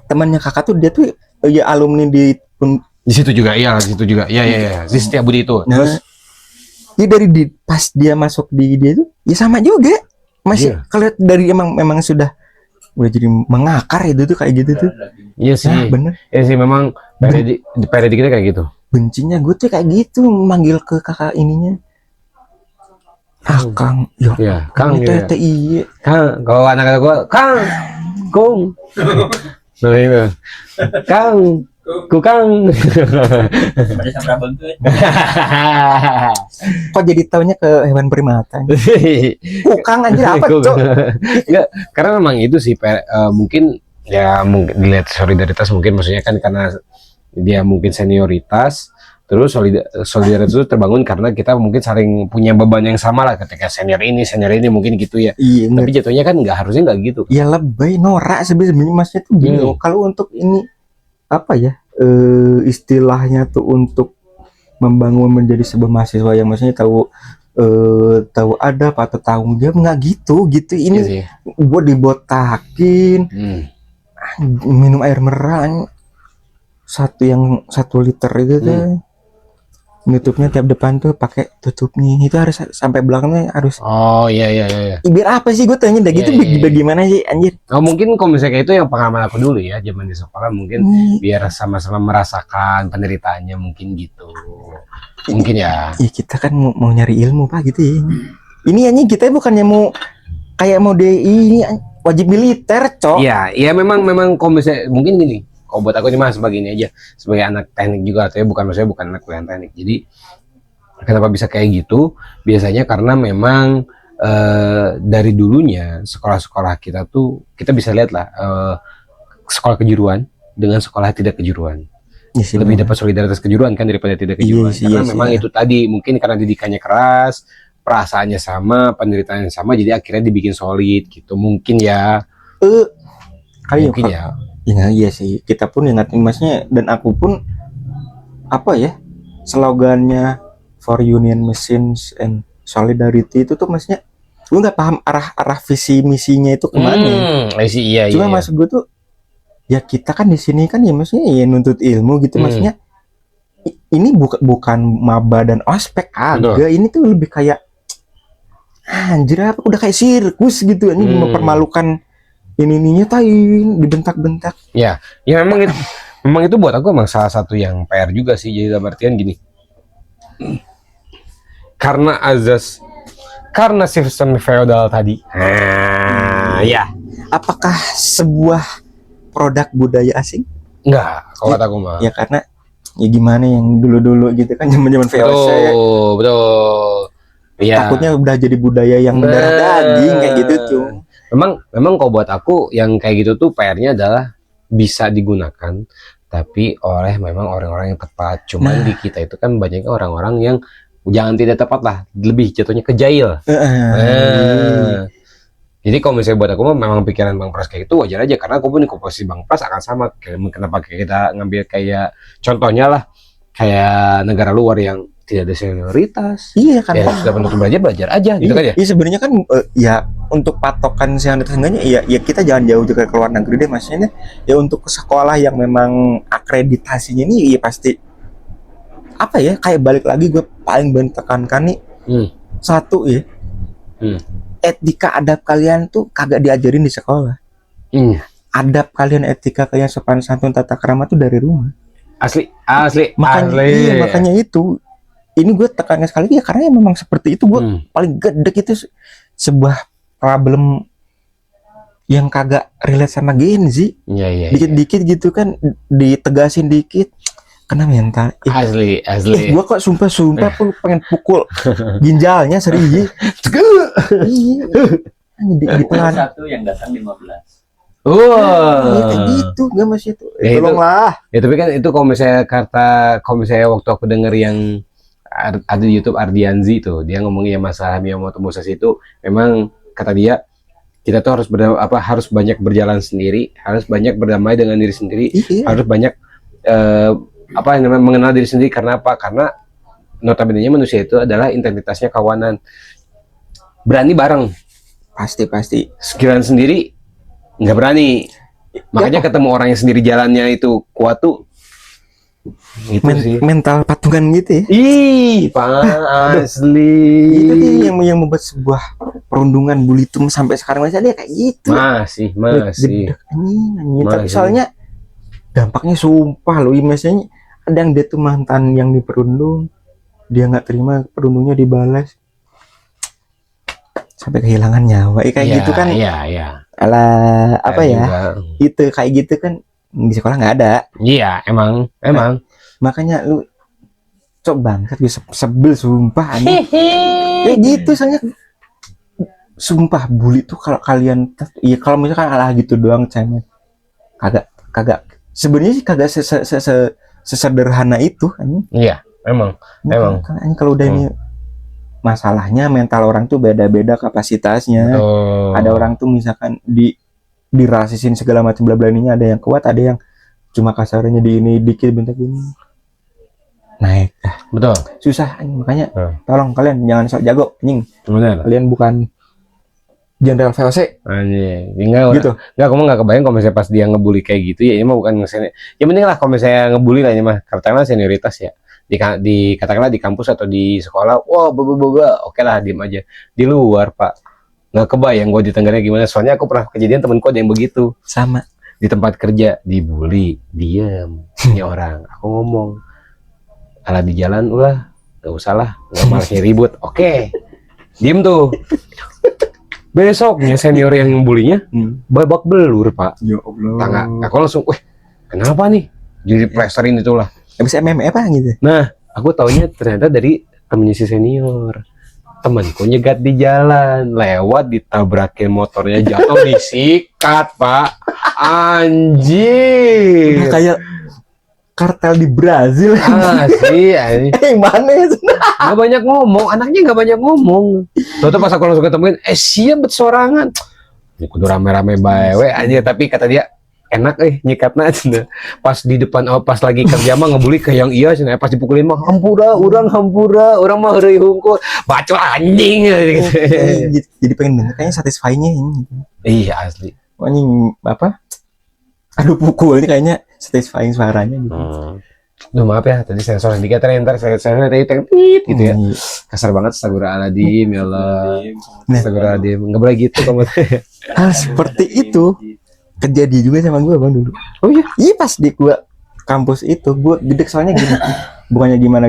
Temannya kakak tuh dia tuh ya alumni di situ juga. Iya, di situ juga. Iya. Di Setiabudi itu. Nah, ya pas dia masuk di dia tuh ya sama juga. Masih kalau dari memang sudah jadi mengakar itu tuh kayak gitu tuh. Iya sih. Nah, bener. Iya sih memang periode kita kayak gitu. Bencinya gue tuh kayak gitu manggil ke kakak ininya. Kang. Ya, Kang. Iya. Kang, kalau anak gue, Kang. Kung. Nah, itu. Kang. Kukang. Kok jadi taunya ke hewan primata? Kukang anjir apa, Cok? Enggak, karena memang itu sih mungkin dilihat solidaritas mungkin maksudnya kan karena dia mungkin senioritas, terus solidaritas itu terbangun karena kita mungkin saling punya beban yang sama lah ketika senior ini mungkin gitu ya. Iya, tapi jatuhnya kan harusnya nggak gitu. Ya lebay norak sebenarnya maksudnya tuh bingung. Kalau untuk ini apa ya istilahnya tuh untuk membangun menjadi sebuah mahasiswa yang maksudnya tahu adab atau tanggung jawab nggak gitu ini gue dibotakin minum air merah 1 liter itu tuh nutupnya tiap depan tuh pakai tutupnya itu harus sampai belakangnya harus. Oh iya. Biar apa sih gue tanya gitu bagaimana sih anjir? Oh mungkin kalau misalnya kayak itu yang pengalaman aku dulu ya zaman di sekolah mungkin biar sama-sama merasakan penderitaannya mungkin gitu. Mungkin ya. Ya kita kan mau nyari ilmu Pak gitu ya. Ini anjing kita bukannya mau kayak mau ini wajib militer, Cok. Iya memang kalau misalnya mungkin gini. Oh buat aku cuma sebagai ini aja sebagai anak teknik juga atau bukan anak kuliah teknik. Jadi kenapa bisa kayak gitu? Biasanya karena memang dari dulunya sekolah-sekolah kita tuh kita bisa lihat lah sekolah kejuruan dengan sekolah tidak kejuruan lebih dapat solidaritas kejuruan kan daripada tidak kejuruan karena memang itu tadi mungkin karena didikannya keras, perasaannya sama, penderitaannya sama, jadi akhirnya dibikin solid gitu mungkin ya. Mungkin ya. Ya iya sih, kita pun ingatin masnya dan aku pun apa ya slogannya for union machines and solidarity itu tuh maksudnya gue nggak paham arah visi misinya itu kemana. Iya. Cuma maksud gue tuh ya kita kan di sini kan ya maksudnya ya nuntut ilmu gitu maksudnya ini bukan maba dan ospek agak ini tuh lebih kayak anjir apa udah kayak sirkus gitu ini mempermalukan ininya tain dibentak-bentak. Ya memang itu buat aku emang salah satu yang PR juga sih. Jadi dalam artian gini, karena sistem feodal tadi. Ya. Apakah sebuah produk budaya asing? Enggak, kalau kata aku mah. Ya karena ya gimana yang dulu gitu kan zaman VOC. Betul. Iya. Takutnya udah jadi budaya yang mendarah daging kayak gitu tuh. Memang kalau buat aku yang kayak gitu tuh PR-nya adalah bisa digunakan tapi oleh memang orang-orang yang tepat. Cuman di kita itu kan banyaknya orang-orang yang jangan tidak tepat lah, lebih jatuhnya ke jahil. Jadi kalau misalnya buat aku memang pikiran Bang Pras kayak itu wajar aja karena aku pun di komposisi Bang Pras akan sama. Kenapa kita ngambil kayak contohnya lah kayak negara luar yang tidak ada senioritas. Iya kan. Ya sudah menuntut belajar aja gitu kan ya. Iya sebenarnya kan ya untuk patokan senioritas enggaknya ya kita jangan jauh juga ke luar negeri deh maksudnya ya untuk ke sekolah yang memang akreditasinya ini ya pasti apa ya kayak balik lagi gue paling tekankan nih satu ya etika adab kalian tuh kagak diajarin di sekolah. Adab kalian etika kalian sopan santun tata krama tuh dari rumah. Asli. Makanya itu ini gue tekankan sekali ya karena memang seperti itu gue paling gedek itu sebuah problem yang kagak relate sama Gen Z. Dikit-dikit gitu kan ditegasin dikit kena mental. Asli. Gue kok sumpah pun pengen pukul ginjalnya serius. Di pelan. Satu yang datang 15. Kayak gitu gak masih itu. Tolonglah. Ya tapi kan itu kalau misalnya waktu aku denger yang ada di YouTube Ardianzi tuh, dia ngomongin masalah Miyamoto Musashi itu memang kata dia kita tuh harus banyak berjalan sendiri, harus banyak berdamai dengan diri sendiri, harus banyak mengenal diri sendiri. Karena apa? Karena notabene manusia itu adalah identitasnya kawanan, berani bareng, pasti sekiranya sendiri nggak berani. Makanya ketemu orang yang sendiri jalannya itu kuat tuh. Itu sih mental patungan gitu ya. Ih, Pak, asli. Itu dia yang membuat sebuah perundungan Bulitum sampai sekarang masih ada kayak gitu. Masih. Tapi soalnya dampaknya sumpah loh, misalnya ada yang dia tuh mantan yang diperundung, dia nggak terima, perundungnya dibalas sampai kehilangan nyawa. Kayak gitu kan. Iya. Alah, apa ya? Juga. Itu kayak gitu kan di sekolah nggak ada. Iya, emang. Makanya lu banget bisa sebel sumpah aneh. Kayak gitu soalnya sumpah bully tuh kalau kalian kalau misalkan alah gitu doang cemen. Kagak sebenarnya sih kagak sesederhana itu anjing. Iya, emang. Kalau udah ini masalahnya mental orang tuh beda-beda kapasitasnya. Ada orang tuh misalkan dirasisin segala macam bla bla ininya, ada yang kuat, ada yang cuma kasarnya di ini dikit bentar gini naik. Betul. Susah makanya tolong kalian jangan sok jago anjing. Benar. Kalian bukan Jenderal VOC. Anjing. Enggak gitu. Enggak, kamu enggak kebayang kalau misalnya pas dia ngebully kayak gitu ya, ini mah bukan ngesen. Ya mending lah kalau misalnya ngebully lah ini mah katakanlah senioritas ya. Di katakanlah di kampus atau di sekolah, wah oke lah diem aja. Di luar Pak nggak kebayang gue ditenggarnya gimana, soalnya aku pernah kejadian temenku ada yang begitu Sama di tempat kerja, dibully, diem ini orang, aku ngomong ala di jalan ulah nggak usah lah, nggak malasnya ribut, oke. Diem tuh. Besoknya senior yang ngebulinya babak belur Pak. Ya Allah. Aku langsung, kenapa nih jadi plesterin itulah. Habis MMA apa gitu. Nah, aku taunya ternyata dari temennya si senior. Temanku nyegat di jalan, lewat ditabrakin motornya, jatuh disikat, Pak. Anjir. Nah, kayak kartel di Brazil. Sih, mana ya? Nggak banyak ngomong, anaknya nggak banyak ngomong. Tuh pas aku langsung ketemuin, siap bersorangan. Ini kudu rame-rame bae aja, tapi kata dia enak nyikatna cina. Pas di depan pas lagi kerja mah ngebully ke yang iya cina, pas dipukulin mah hampura orang mah heureuy hungkul bacot anjing gitu. Jadi pengen denger kayaknya satisfying-nya ini. Iya asli. Anjing apa? Aduh pukul ini kayaknya satisfying suaranya gitu. Duh, maaf ya tadi sensor indikator ntar saya tadi tit gitu ya. Kasar banget Astagfirullahaladzim ya Allah. Astagfirullahaladzim, enggak boleh gitu kamu. Hal seperti itu kejadian juga sama gue bang dulu. Oh iya? Iya pas di gue kampus itu gue gede soalnya gini. Bukannya gimana.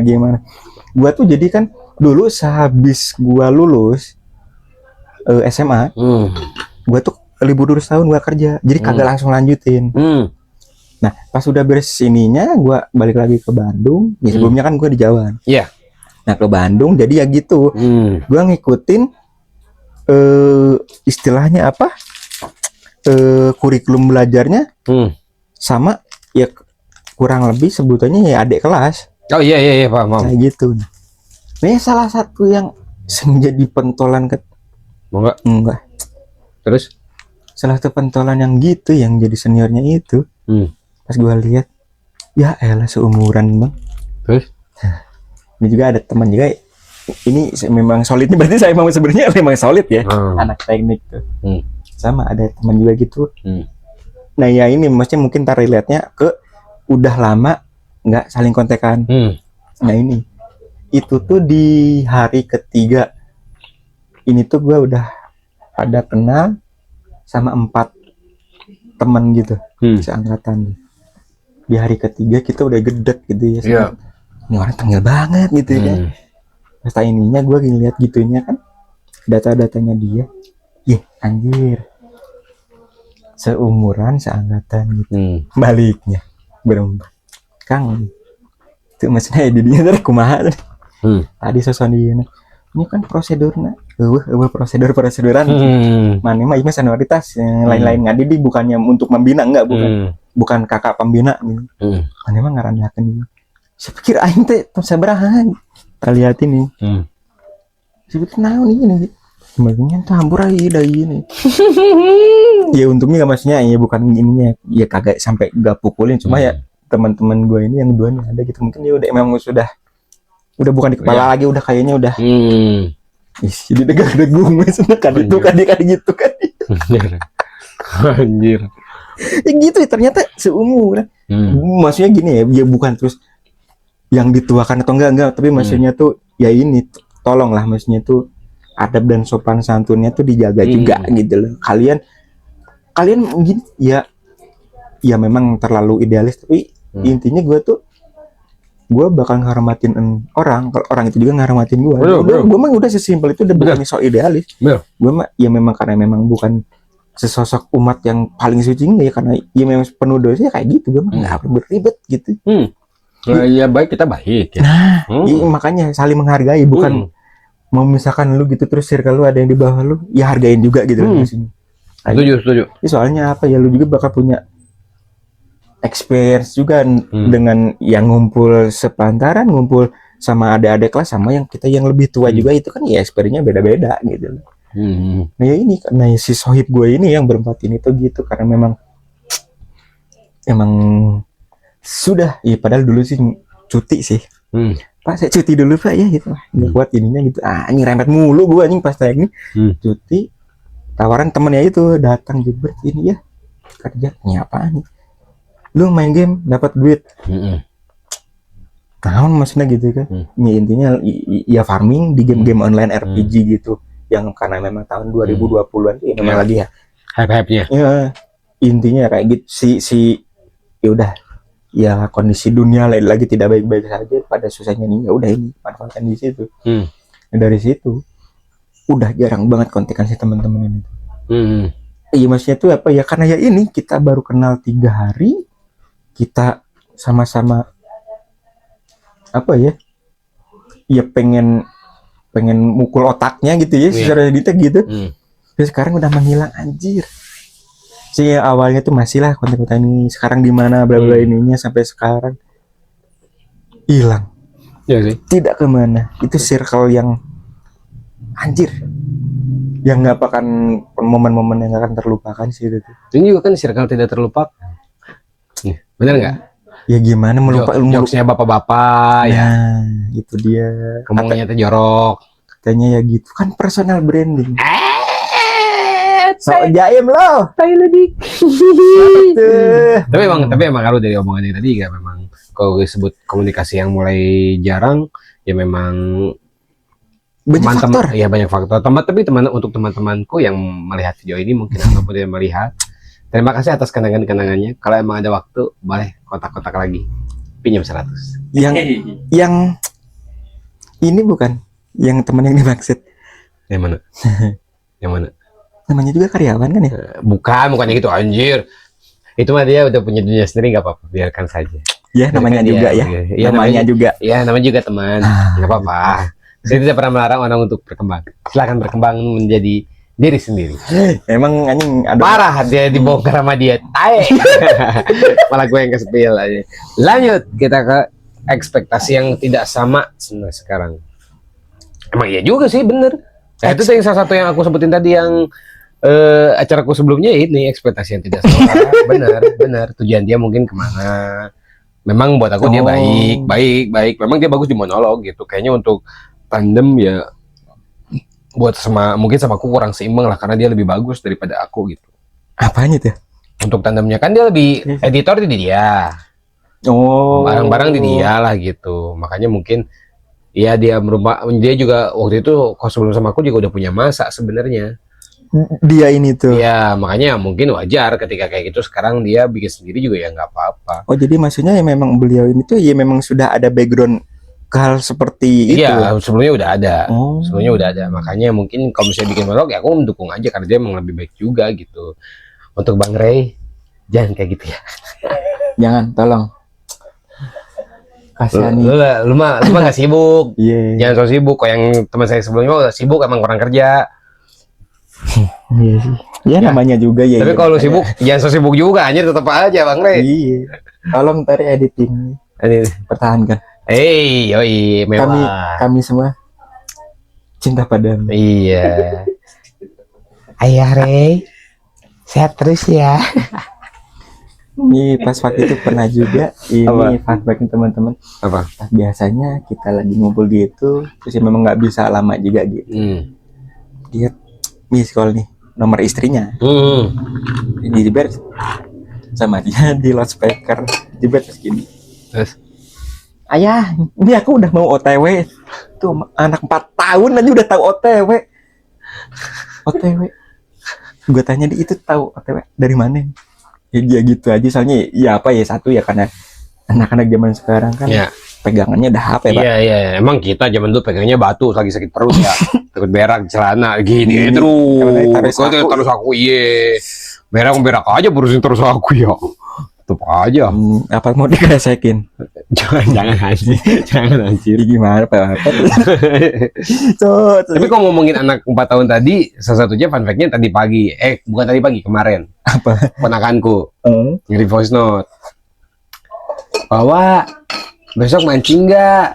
Gue tuh jadi kan dulu sehabis gue lulus SMA, gue tuh libur dulu setahun gue kerja, jadi kagak langsung lanjutin. Nah pas udah beres ininya gue balik lagi ke Bandung. Ya, sebelumnya kan gue di Jawa. Iya. Nah ke Bandung jadi ya gitu. Gue ngikutin istilahnya apa? Kurikulum belajarnya sama ya kurang lebih sebutannya ya adik kelas. Oh iya paham. Kayak gitu. Nah salah satu yang menjadi pentolan enggak. Terus salah satu pentolan yang gitu yang jadi seniornya itu. Pas gue lihat ya elah seumuran bang. Terus ini juga ada teman juga ini memang solidnya, berarti saya sebenarnya memang solid ya. Anak teknik tuh. Sama ada teman juga gitu. Nah ya ini maksudnya mungkin tar relate-nya ke udah lama nggak saling kontekan. Nah ini itu tuh di hari ketiga ini tuh gue udah ada kenal sama 4 teman gitu seangkatan. Di hari ketiga kita udah gedek gitu ya. Ini orang tengil banget gitu kan. Pas ininya gue ngeliat gitunya kan data-datanya dia. Anjir seumuran seangkatan gitu. Baliknya berempat Kang itu maksudnya didinya dari kumaha tadi sosoniana ini kan prosedurnya proseduran mana mah ini senioritas lain-lain ngadidi bukannya untuk membina enggak bukan kakak pembina gitu. Mana mah ngarandakeun saya pikir aing teh sabaraha lihat ini. Sebetulnya naon ini. Maksudnya campur aja dari ini. Ya untungnya nggak maksudnya ya bukan ininya ya kagak sampai gak pukulin cuma ya teman-teman gue ini yang duanya ada gitu mungkin dia udah emang udah bukan di kepala lagi udah kayaknya udah jadi degang-degung maksudnya kan itu kan gitu kan. Anjir. Ya gitu ya, ternyata seumur. Maksudnya gini ya, dia bukan terus yang dituakan atau enggak, tapi maksudnya tuh ya ini tolonglah maksudnya tuh adab dan sopan santunnya tuh dijaga juga gitu loh. Kalian mungkin ya memang terlalu idealis tapi intinya gue bakal nghormatin orang kalau orang itu juga nghormatin gue. Gue mah udah sesimpel itu udah bukan so idealis. Gue mah ya memang karena memang bukan sesosok umat yang paling suci ya karena ya memang penuh dosa kayak gitu gue mah nggak berribet gitu. Ya baik kita baik ya. Nah, makanya saling menghargai bukan memisahkan lu gitu terus circle lu ada yang di bawah lu ya hargain juga gitu loh maksudnya. Setuju. Ya, soalnya apa ya lu juga bakal punya experience juga dengan yang ngumpul sepantaran, ngumpul sama adik-adik kelas sama yang kita yang lebih tua juga itu kan ya experience-nya beda-beda gitu loh. Nah ya ini karena si sohib gue ini yang berempat ini tuh gitu karena emang sudah ya padahal dulu sih cuti sih. Pak saya cuti dulu Pak ya gitu lah nggak kuat ininya gitu ini rempet mulu gue anjing pas tayang ini cuti tawaran temennya itu datang jebret ini ya kerja ini apaan nih lu main game dapat duit tahun maksudnya gitu kan ya intinya ya farming di game-game online RPG gitu yang karena memang tahun 2020-an itu ya memang lagi ya hype-hype-nya ya intinya kayak gitu si ya udah ya kondisi dunia lagi tidak baik-baik saja pada susahnya nih ya udah ini manfaatkan di situ. Dari situ udah jarang banget kontekan si teman-teman ini. Iya maksudnya tuh apa ya karena ya ini kita baru kenal 3 hari kita sama-sama apa ya pengen mukul otaknya gitu ya secara gitu. Terus sekarang udah menghilang anjir. Si awalnya tuh masih lah konten-konten ini sekarang di mana bla bla ininya sampai sekarang hilang ya sih tidak kemana itu circle yang anjir yang nggak akan momen-momen yang akan terlupakan sih itu ini juga kan circle tidak terlupakan bener nggak ya gimana melupa jokesnya bapak-bapak ya itu dia ngomongnya teh jorok katanya ya gitu kan personal branding so jaim loh tapi emang kalau dari omongannya tadi ya memang kalau disebut komunikasi yang mulai jarang ya memang banyak faktor ya banyak faktor tapi untuk teman-temanku yang melihat video ini mungkin ataupun tidak melihat terima kasih atas kenangan-kenangannya kalau emang ada waktu boleh kotak-kotak lagi pinjam 100 yang ini bukan yang teman yang dimaksud yang mana yang mana namanya juga karyawan kan ya? Bukannya gitu anjir. Itu mah dia udah punya dunia sendiri nggak apa-apa, biarkan saja. Ya namanya juga ya. Ya namanya juga. Ya namanya juga teman, nggak apa-apa. Saya tidak pernah melarang orang untuk berkembang. Silakan berkembang menjadi diri sendiri. Emang anjing parah dia dibongkar sama dia. Tae. Malah gue yang kesepil aja. Lanjut kita ke ekspektasi yang tidak sama sekarang. Emang iya juga sih bener. Itu yang salah satu yang aku sebutin tadi yang acaraku sebelumnya ini ekspektasi yang tidak sama. benar tujuan dia mungkin kemana memang buat aku dia baik memang dia bagus di monolog gitu kayaknya untuk tandem ya buat mungkin sama aku kurang seimbang lah karena dia lebih bagus daripada aku gitu. Apanya tuh untuk tandemnya kan dia lebih editor di dia barang-barang di dia lah gitu makanya mungkin ya dia juga waktu itu kalau sebelum sama aku juga udah punya masa sebenarnya dia ini tuh ya makanya mungkin wajar ketika kayak gitu sekarang dia bikin sendiri juga ya nggak apa-apa. Oh jadi maksudnya ya memang beliau ini tuh ya memang sudah ada background ke hal seperti itu iya sebelumnya udah ada makanya mungkin kalau misalnya bikin vlog ya aku mendukung aja karena dia emang lebih baik juga gitu. Untuk Bang Ray jangan kayak gitu ya jangan tolong kasihani lu mah nggak sibuk jangan so sibuk kok yang teman saya sebelumnya udah sibuk emang kurang kerja. Iya sih. Ya namanya juga ya. Tapi kalau sibuk jangan so sibuk juga anjir tetap aja Bang Ray. Iya. Tolong ntar editing. Pertahankan. Yoi, mewah. Kami semua cinta padamu. Iya. Ayah Rey, sehat terus ya. Ini pas waktu itu pernah juga ini fun fact teman-teman. Apa? Biasanya kita lagi ngumpul gitu, terus ya memang nggak bisa lama juga gitu. Dia miss call nih, nomor istrinya. Diber sama dia di loudspeaker, diber terus gini. Terus? Ayah, ini aku udah mau OTW. Tuh anak 4 tahun aja udah tahu OTW. OTW. Gue tanya dia itu tahu OTW dari mana? Ya dia gitu aja, soalnya ya apa ya, satu ya karena anak-anak zaman sekarang kan pegangannya udah HP, Pak. Iya, emang kita zaman dulu pegangnya batu lagi sakit perut ya. Takut berak celana gini terus. Terus aku iya. Berak aja berusin terus aku ya. Tetep aja. Apa mau dikresekin? Jangan anjir. Gimana Pak? Tapi kalau ngomongin anak 4 tahun tadi, salah satunya fun fact-nya tadi pagi. Bukan tadi pagi, kemarin. Apa? Ponakanku ngirim voice note bahwa besok mancing nggak?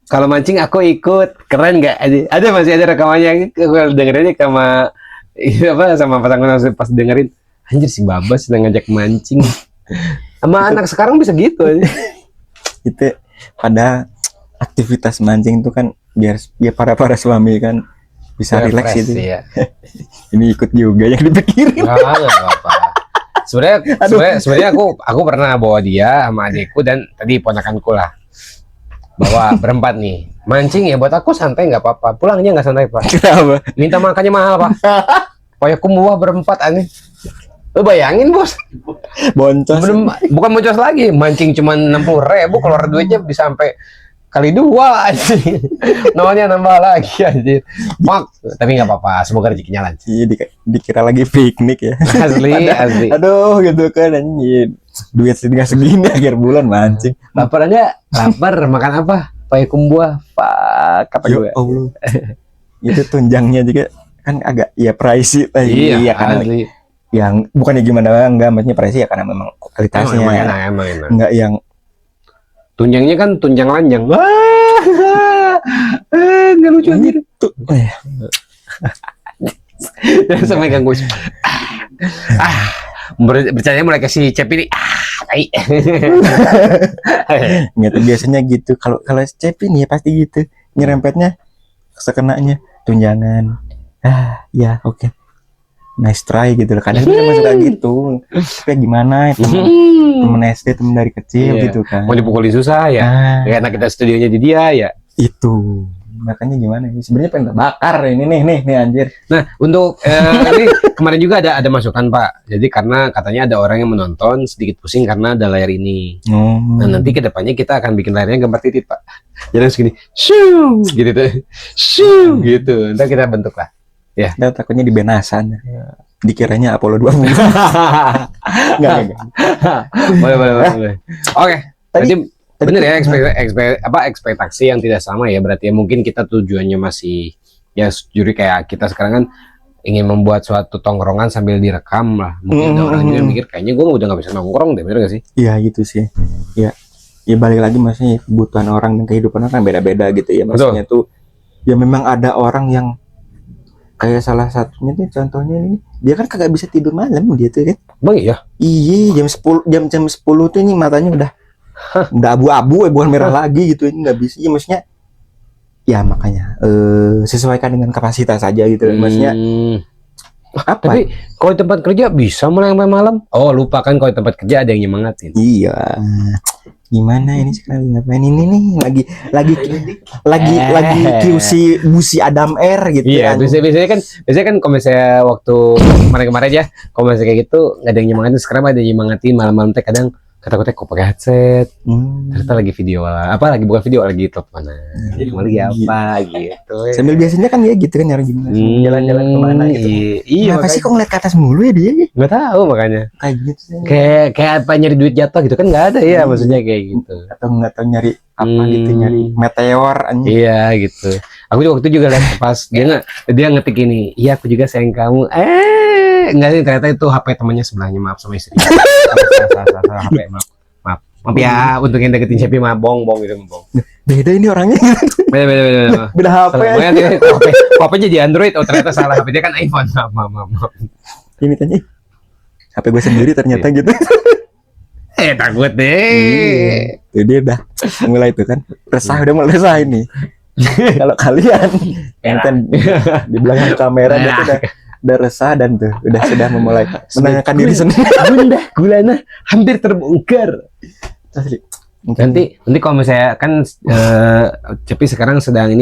Kalau mancing aku ikut. Keren nggak? Ada masih ada rekamannya. Gue dengerinnya sama pasangan pas dengerin. Anjir si Babas sedang ngajak mancing. Sama anak sekarang bisa gitu aja. Itu pada aktivitas mancing itu kan biar para suami kan bisa rileks gitu. Ya. Ini ikut juga yang dipikirin. Nggak apa-apa. Sebenarnya aku pernah bawa dia sama adikku dan tadi ponakanku lah. Bawa berempat nih. Mancing ya buat aku santai nggak apa-apa. Pulangnya nggak santai, Pak. Kenapa? Minta makannya mahal, Pak. Kayak kumbuah berempat aneh. Lu bayangin, Bos. Boncos. Bukan boncos lagi. Mancing cuma 60.000, keluar duitnya bisa sampai kali 2 anjir. Nolnya nambah lagi anjir. Tapi nggak apa-apa, semoga rezekinya lancar. Iya, dikira lagi piknik ya. Asli. Aduh gitu kan anjir. Duit segini akhir bulan mancing. Lapar aja, makan apa? Payakum buah. Pak, kata gue. Allah. Itu tunjangnya juga kan agak ya pricey iya karena asli. Yang bukannya gimana enggak, maksudnya pricey ya karena memang kualitasnya. Emang enak. Enggak yang tunjangnya kan tunjang lanjang. Enggak lucu anjir. Sama ganggu. Bercandanya mulai kasih cep ini. Gitu biasanya gitu. Kalau cep ini ya pasti gitu. Nyerempetnya sekenanya tunjangan. Ya oke. Nice try gitu loh. Kadang kita suka gitu. Kayak gimana temen SD, temen dari kecil gitu kan. Mau dipukulin susah ya. Karena kita studionya di dia ya. Itu. Makanya gimana? Sebenarnya pengen bakar ini nih anjir. Nah, untuk ini kemarin juga ada masukan, Pak. Jadi karena katanya ada orang yang menonton sedikit pusing karena ada layar ini. Nah, nanti kedepannya kita akan bikin layarnya gambar titit, Pak. Jadi segini, shoo, gitu tuh. Shoo, gitu. Ntar kita bentuk lah. Ya. Nah, takutnya di benasan. Dikiranya Apollo 20. Enggak. Boleh. Oke. Tadi bener ya, ekspektasi yang tidak sama ya, berarti ya mungkin kita tujuannya masih ya juri kayak kita sekarang kan ingin membuat suatu tongkrongan sambil direkam lah. Mungkin ada orang juga mikir kayaknya gue udah nggak bisa nongkrong deh, bener gak sih? Iya gitu sih. Ya balik lagi maksudnya kebutuhan orang dan kehidupan orang kan beda-beda gitu ya. Maksudnya tuh ya memang ada orang yang kayak salah satunya tuh contohnya ini, dia kan kagak bisa tidur malam dia tuh kan. Bang iya? Iya, jam 10 tuh ini matanya udah abu-abu bukan merah lagi gitu, ini nggak bisa. Iya maksudnya ya makanya sesuaikan dengan kapasitas saja gitu. Maksudnya apa? Tapi kalau tempat kerja bisa mulai sampai malam? Oh lupa kan, kalau tempat kerja ada yang nyemangatin. Iya. Gimana ini sekarang ngapain ini nih lagi QC Busi Adam R gitu. Iya, biasanya kan kalau misalnya waktu kemarin aja kalau misalnya kayak gitu nggak ada yang nyemangatin, sekarang ada yang nyemangatin malam-malam teh kadang kata-kata kok pakai headset. Ternyata lagi video lagi bukan video, lagi teleponan. Lagi apa gitu. Sambil biasanya kan dia gitu kan nyari gimana jalan-jalan kemana gitu. Iya. Kenapa sih kok ngeliat ke atas mulu ya dia? Nggak tahu makanya. Kayak gitu sih. Kayak apa nyari duit jatuh gitu kan nggak ada ya, maksudnya kayak gitu. Atau nggak tahu nyari apa gitu, nyari meteor anjing. Iya gitu. Aku waktu itu juga lihat pas dia ngetik ini, iya aku juga sayang kamu. Enggak sih, ternyata itu HP temannya sebelahnya, maaf sama istri. Salah HP, maaf. Maaf ya, untuk yang deketin Shopee mah bong gitu bong. Beda ini orangnya. Beda. Beda HP. HP jadi Android, oh ternyata salah, HP dia kan iPhone. Maaf. Ini tanya, HP gue sendiri ternyata gitu. Takut deh. Itu dia dah mulai itu kan udah mulai resah ini. Kalau kalian yang kan di belakang kamera itu udah resah dan tuh sudah memulai menanyakan diri sendiri. Bunda Gulana hampir terbongkar. Asli. Nanti kalau misalnya kan Cepi sekarang sedang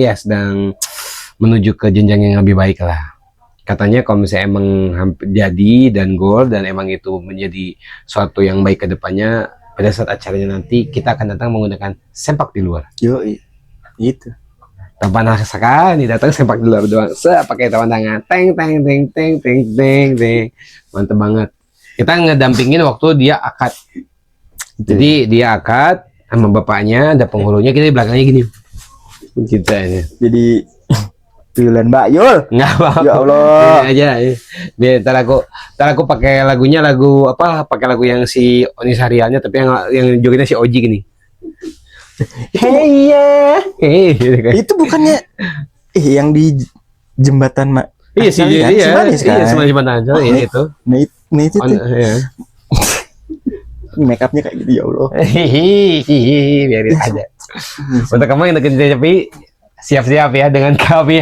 menuju ke jenjang yang lebih baik lah. Katanya kalau misalnya emang hampir jadi dan goal dan emang itu menjadi suatu yang baik ke depannya, pada saat acaranya nanti kita akan datang menggunakan sempak di luar. Yo, itu. Tanpa nasakan, datang sempak di luar doang. Pakai tawan tangan, teng. Mantep banget. Kita ngedampingin waktu dia akad. Jadi dia akad sama bapaknya, ada penghulunya, kita di belakangnya gini. Kita ini. Jadi pilihan Mbak Yul. Nggak apa-apa. Ya Allah. Ini aja. Dia ntar aku pakai lagunya pakai lagu yang si Oni Sariannya, tapi yang jogetnya si Oji gini. Hey ya. Itu bukannya yang di jembatan Mak. Iya sih dia. Iya, jembatan aja ya itu. Nah itu tuh. Ya. Make upnya kayak gitu ya Allah. Biarin aja. Untuk kamu yang deketin Cepi, siap-siap ya dengan kami.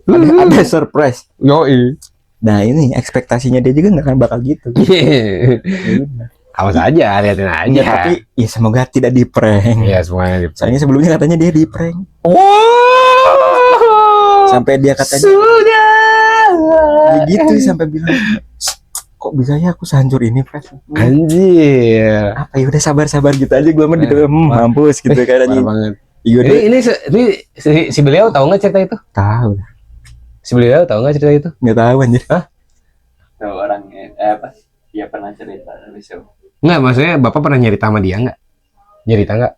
Ada surprise. Yoi. Nah ini ekspektasinya dia juga nggak akan bakal gitu. Awas aja, liatin aja. Ya, tapi ya semoga tidak di prank. Iya semuanya di prank. Soalnya sebelumnya katanya dia di prank. Sampai dia katanya sudah. Gitu sampai bilang kok bisa ya aku sehancur ini Pres. Anjir. Apa ya udah sabar gitu aja gue mah di dalam mampus gitu kayaknya. Banget. Ini si beliau tahu nggak cerita itu? Tahu. Si beliau tahu nggak cerita itu? Nggak tahu anjir. Tahu orangnya apa? Dia pernah cerita di show. Nggak, maksudnya Bapak pernah nyerita sama dia nggak? Nyerita nggak?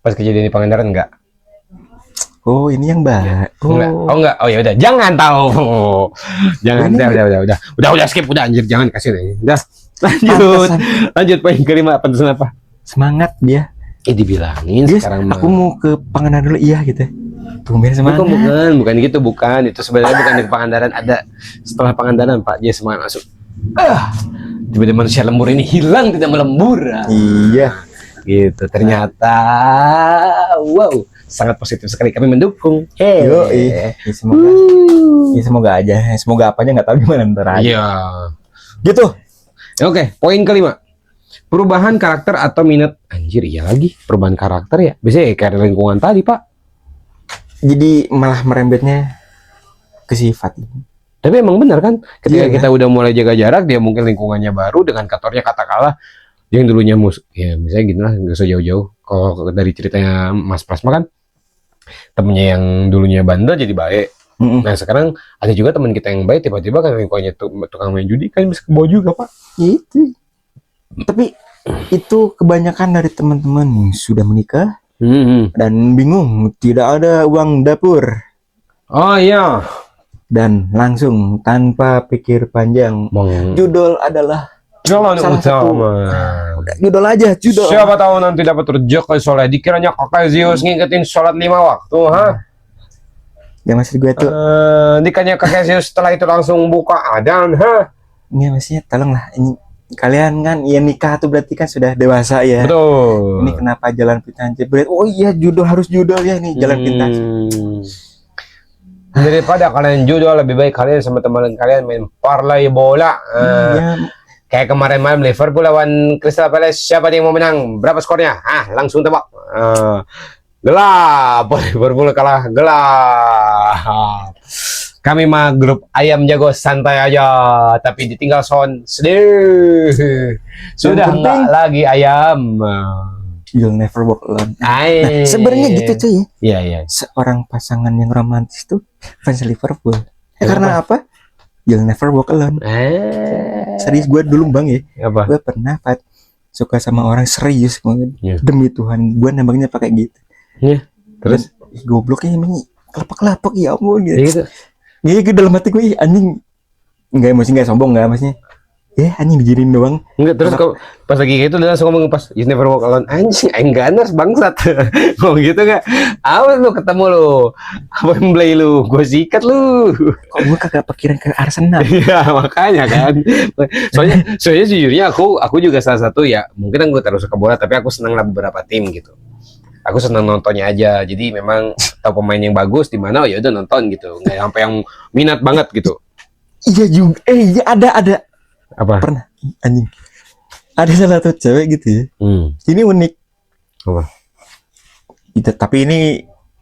Pas kejadian di Pangandaran nggak? Oh ini yang Mbak. Enggak. Oh ya udah, jangan tahu. Jangan. Udah skip udah anjir, jangan kasih deh. Udah. Lanjut poin kelima, pesan apa? Semangat dia. Dibilangin Yes, sekarang aku mau ke Pangandaran dulu iya gitu. Tumben semangat. Bukan gitu, bukan. Itu sebenarnya bukan di Pangandaran, ada setelah Pangandaran Pak, dia semangat masuk. Tiba-tiba manusia lembur ini hilang tidak melembur. Iya. Gitu. Ternyata wow, sangat positif sekali, kami mendukung. Semoga aja. Semoga apanya nggak tahu gimana ntar aja. Iya. Gitu. Oke, poin kelima. Perubahan karakter atau minat. Anjir, iya lagi. Perubahan karakter ya. Biasanya kayak lingkungan tadi, Pak. Jadi malah merembetnya ke sifat. Tapi emang benar kan, ketika Iya, kita udah mulai jaga jarak, dia mungkin lingkungannya baru dengan kantornya katakanlah yang dulunya ya misalnya gini lah, nggak usah jauh-jauh. Kalau dari ceritanya Mas Plasma kan, temennya yang dulunya bandel jadi baik. Nah sekarang ada juga teman kita yang baik, tiba-tiba kan lingkungannya tukang main judi, kan bisa kebawa juga Pak. Itu. Tapi itu kebanyakan dari teman-teman yang sudah menikah dan bingung, tidak ada uang dapur. Oh iya. Dan langsung tanpa pikir panjang, judul adalah jalan utama. Judul aja, judul. Siapa tahu nanti dapat rezeki soleh. Dikiranya kakak Zeus ngingetin sholat 5 waktu, Ya maksud gue tuh. Dikiranya kakak Zeus setelah itu langsung buka adzan, Ini maksudnya tolonglah ini kalian kan ya nikah tuh berarti kan sudah dewasa ya. Betul. Ini kenapa jalan pintas jebret? Oh iya harus judul ya nih jalan pintas. Daripada kalian judul, lebih baik kalian sama teman kalian main parlay bola. Kayak kemarin malam Liverpool lawan Crystal Palace, siapa yang mau menang? Berapa skornya? Langsung tebak. Gelap. Liverpool kalah, gelap. Kami mah grup ayam jago santai aja, tapi ditinggal son sedih. Sudah enggak lagi ayam. You'll never walk alone. Sebenarnya gitu cuy. Iya. Seorang pasangan yang romantis tuh fans Liverpool. Karena apa? You'll never walk alone. Serius gue dulu bang ya. Apa? Gue pernah suka sama orang serius. Demi Tuhan, gue nembaknya pakai gitu. Iya. Terus? Gobloknya emang kelapak-kelapak ya ampun gitu. Gitu dalam hati gue anjing. Enggak emosi, enggak sombong enggak maksudnya. anjing diginin doang. Enggak, terus kok pas lagi kayak gitu dia langsung ngomong pas you never walk alone, anjing aing Gunners bangsat. Ngomong gitu enggak? Awas lu ketemu lu. Apa yang play lu? Gua sikat lu. Kok gue kagak pikiran ke Arsenal. Iya, makanya kan. Soalnya sejujurnya aku juga salah satu ya, mungkin aku terus suka bola tapi aku senang lah beberapa tim gitu. Aku senang nontonnya aja. Jadi memang tahu pemain yang bagus di mana ya udah nonton gitu. Enggak sampai yang minat banget gitu. Iya juga. Iya ada. Apa? Pernah anjing. Ada salah satu cewek gitu ya. Ini unik. Apa? Tapi ini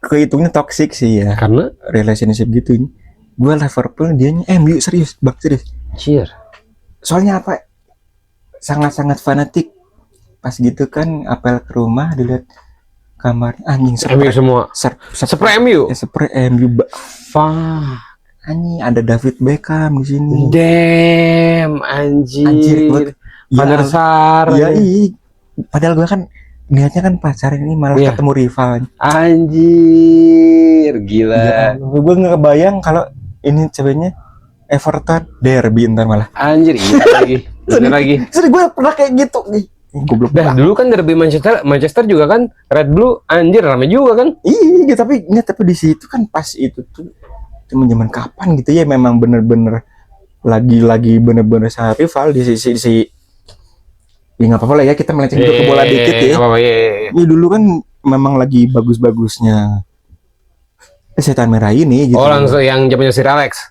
kehitungnya toxic sih ya. Karena Relationship gitu. Gue Liverpool, dianya MU serius, serius. cheer. Soalnya apa? Sangat-sangat fanatik. Pas gitu kan apel ke rumah dilihat kamar anjing MU semua. Spray MU. Spray MU. Fuck. Anjing ada David Beckham di sini. Damn, anjir. Van der Sar. Iya, padahal gue kan niatnya kan pacaran ini malah ketemu rival. Anjir, gila. Ya, gue nggak kebayang kalau ini ceweknya Everton derby ntar malah. Anjir, iya lagi. Bener lagi. Jadi gue pernah kayak gitu nih. Goblok. Nah, dulu kan derby Manchester juga kan Red Blue, anjir rame juga kan? Iya, tapi di situ kan pas itu tuh zaman kapan gitu ya, memang bener-bener lagi bener-bener sangat rival di sisi ya nggak apa-apa lah ya kita melenceng ke bola dikit ya. Ya dulu kan memang lagi bagus-bagusnya Setan Merah ini gitu. Oh langsung yang zamannya Sir Alex.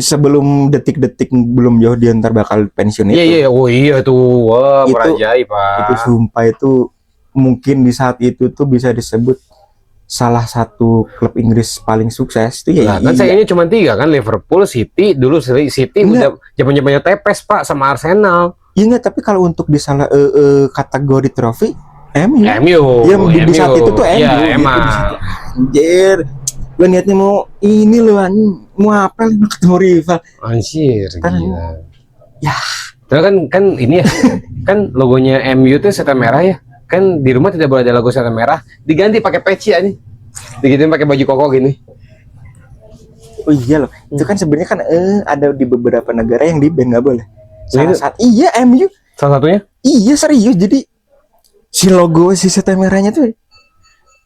Sebelum detik-detik belum jauh dia ntar bakal pensiun itu. Iya, oh iya tuh, wah itu, ajaib pak. Itu sumpah itu mungkin di saat itu tuh bisa disebut salah satu klub Inggris paling sukses tuh ya. Nah, kan sayangnya cuma 3 kan, Liverpool, City, dulu City udah zaman-zamannya tepes pak sama Arsenal. Iya enggak, tapi kalau untuk di salah kategori trofi MU. Ya, di saat itu tuh MU. Ya, emang. Anjir. Gue niatnya mau ini loh, mau apa nih ketemu rival. Anjir, kan, gila. Ya. Terus kan ini ya, kan logonya MU tuh setan merah ya. Kan di rumah tidak boleh ada logo setan merah, diganti pakai peci ya nih. Digituin pakai baju koko gini. Oh iya loh. Itu kan sebenarnya kan ada di beberapa negara yang di ban nggak boleh. Iya MU. Salah satunya? Iya serius. Jadi si logo si setan merahnya tuh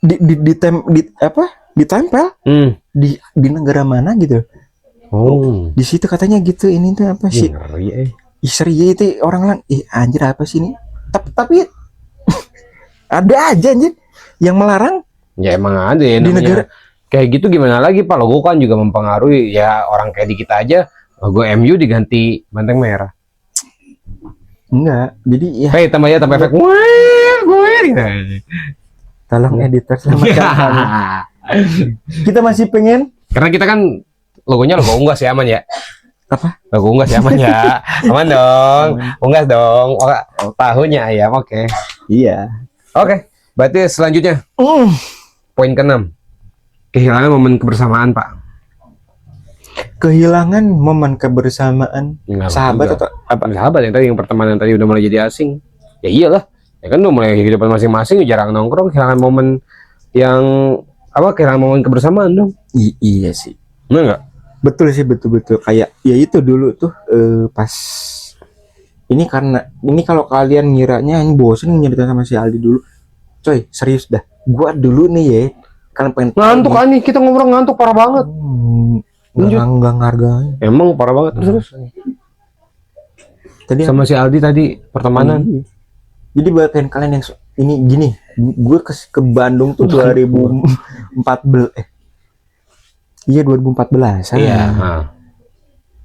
ditempel di negara mana gitu. Oh. Di situ katanya gitu. Ini tuh apa sih? Serius itu orang lang. Anjir apa sih ini? Tapi ada aja anjir yang melarang. Ya emang ada ya di negara kayak gitu. Gimana lagi pak, logo kan juga mempengaruhi ya, orang kayak di kita aja logo MU diganti banteng merah. Enggak, jadi ya tambah efek gue gitu. Tolong editor selamatkan kami. Kita masih pengen, karena kita kan logonya logo unggas ya, aman ya. Apa? Logo unggas ya, aman ya. Aman dong. Unggas dong. Tahunya ayam, oke. Iya. Oke, berarti selanjutnya poin ke-6, kehilangan momen kebersamaan pak. Kehilangan momen kebersamaan sahabat atau apa? Sahabat yang pertemanan tadi udah mulai jadi asing. Ya iyalah, ya kan udah mulai kehidupan masing-masing, jarang nongkrong, kehilangan momen yang kehilangan momen kebersamaan dong. Iya sih. Bener nggak? Betul sih, betul kayak ya itu dulu tuh pas ini, karena ini kalau kalian ngiranya ini bosen nyerita sama si Aldi dulu, coy serius dah, gua dulu nih ya kalian pengen ngantuk kan nih, kita ngobrol ngantuk parah banget. Nggak ngargain, emang parah banget. Terus tadi sama si Aldi tadi pertemanan. Jadi bahkan kalian yang ini gini, gue ke Bandung tuh 2014 iya 2014 iya.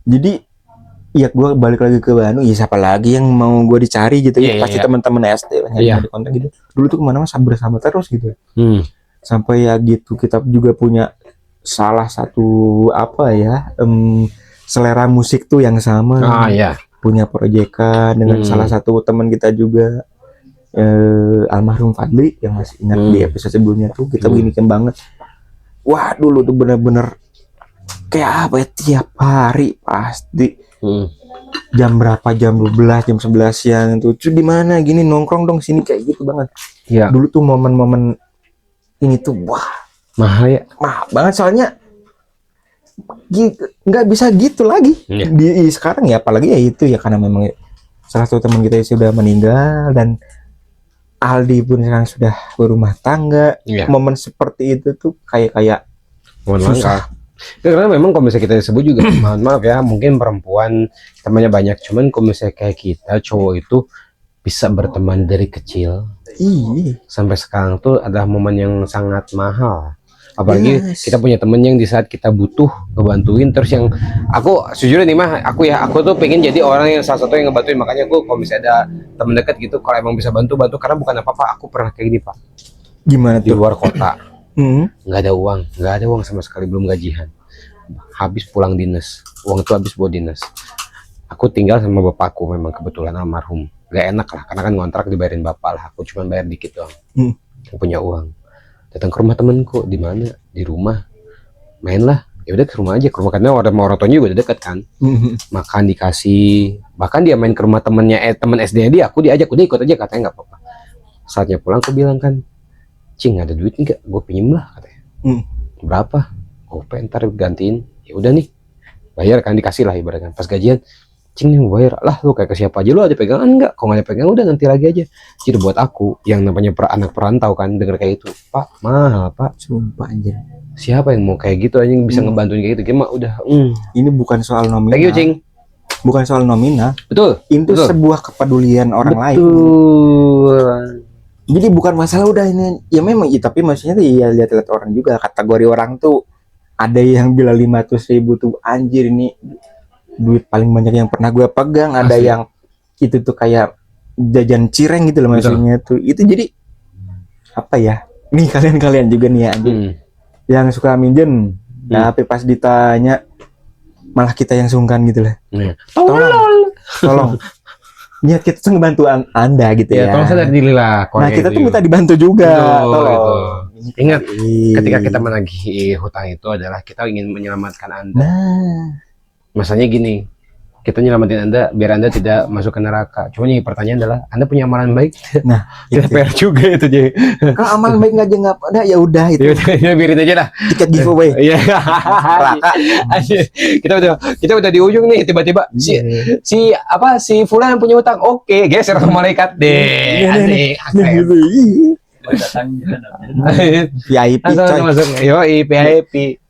Jadi ya gue balik lagi ke Bandung, ya siapa lagi yang mau gue dicari gitu ya, pasti teman-teman SD nyari kontak gitu. Dulu tuh kemana-mana bersama terus gitu. Sampai ya gitu kita juga punya salah satu selera musik tuh yang sama. Punya proyekan dengan salah satu teman kita juga, almarhum Fadli, yang masih ingat di episode sebelumnya tuh kita beginikan banget. Wah dulu tuh bener-bener kayak apa ya, tiap hari pasti jam berapa, jam 12, jam 11 siang tuh di mana gini nongkrong dong sini, kayak gitu banget. Iya. Dulu tuh momen-momen ini tuh wah mahal ya, mahal banget, soalnya nggak bisa gitu lagi. Iya. Di sekarang ya, apalagi ya itu ya, karena memang salah satu teman kita sudah meninggal dan Aldi pun sekarang sudah berumah tangga. Iya. Momen seperti itu tuh kayak Mohon susah. maaf. Karena memang kalau misalnya kita sebut juga, mohon maaf ya, mungkin perempuan temannya banyak, cuman kalau misalnya kayak kita cowok itu bisa berteman dari kecil Iya. sampai sekarang tuh adalah momen yang sangat mahal. Apalagi Yes. kita punya temen yang di saat kita butuh ngebantuin, terus yang aku sejujurnya nih mah, aku tuh pengen jadi orang yang salah satu yang ngebantuin. Makanya aku kalau misalnya ada temen dekat gitu, kalau emang bisa bantu, karena bukan apa-apa. Aku pernah kayak gini Pak, Gimana di tuh? luar kota, Hmm. nggak ada uang sama sekali, belum gajian, habis pulang dinas, uang itu habis buat dinas. Aku tinggal sama bapakku, memang kebetulan almarhum, gak enak lah karena kan ngontrak dibayarin bapak lah, aku cuma bayar dikit doang. Yang punya uang datang ke rumah temenku, di mana, di rumah, main lah, ya udah ke rumah aja, ke rumah, karena orang tuanya juga udah deket kan, makan dikasih, bahkan dia main ke rumah temen SD-nya dia, aku diajak, udah ikut aja, katanya nggak apa-apa. Saatnya pulang aku bilang kan, Cing ada duit nggak, gue pinjem lah, katanya. Berapa? Gope, ntar gantiin. Ya udah nih, bayar kan, dikasih lah ibaratnya. Pas gajian, Cing nih mau bayar lah, lu kayak ke siapa aja, lu ada pegangan enggak? Kalau nggak ada pegangan udah nanti lagi aja. Jadi buat aku yang namanya anak perantau kan, denger kayak itu, Pak mahal Pak, Sumpah anjir. siapa yang mau kayak gitu aja yang bisa ngebantuin kayak gitu, gimana udah. Ini bukan soal nominal. Thank you Cing. Bukan soal nominal. Betul. Itu Betul. sebuah kepedulian orang lain. Betul. Jadi bukan masalah udah ini, ya memang, ya, tapi maksudnya tuh ya lihat-lihat orang juga, kategori orang tuh ada yang bilang 500.000 tuh anjir ini duit paling banyak yang pernah gue pegang, ada Asli. yang itu tuh kayak jajan cireng gitu loh maksudnya tuh. Itu jadi apa ya? Nih kalian juga nih ya anjir, yang suka minjem, tapi pas ditanya malah kita yang sungkan gitu lah. Tolong. Niat kita tuh ngebantu Anda gitu ya. Tolong sadar diri lah. Nah, kita tuh minta dibantu juga. Betul, Tolong. gitu. Ingat, ketika kita menagih hutang itu adalah kita ingin menyelamatkan Anda. Nah, Masanya gini, kita nyelamatin Anda biar Anda tidak masuk ke neraka. Cuma yang pertanyaan adalah, Anda punya amalan baik? nah, Kita PR juga itu jadi. kalau amal baik nggak ada, ya udah itu Ya biarin aja dah. tiket giveaway. Iya. kita udah di ujung nih, tiba-tiba si Fulan yang punya hutang. Oke, geser ke malaikat deh. Asik. Datang VIP coy. Masuk. Yo, VIP.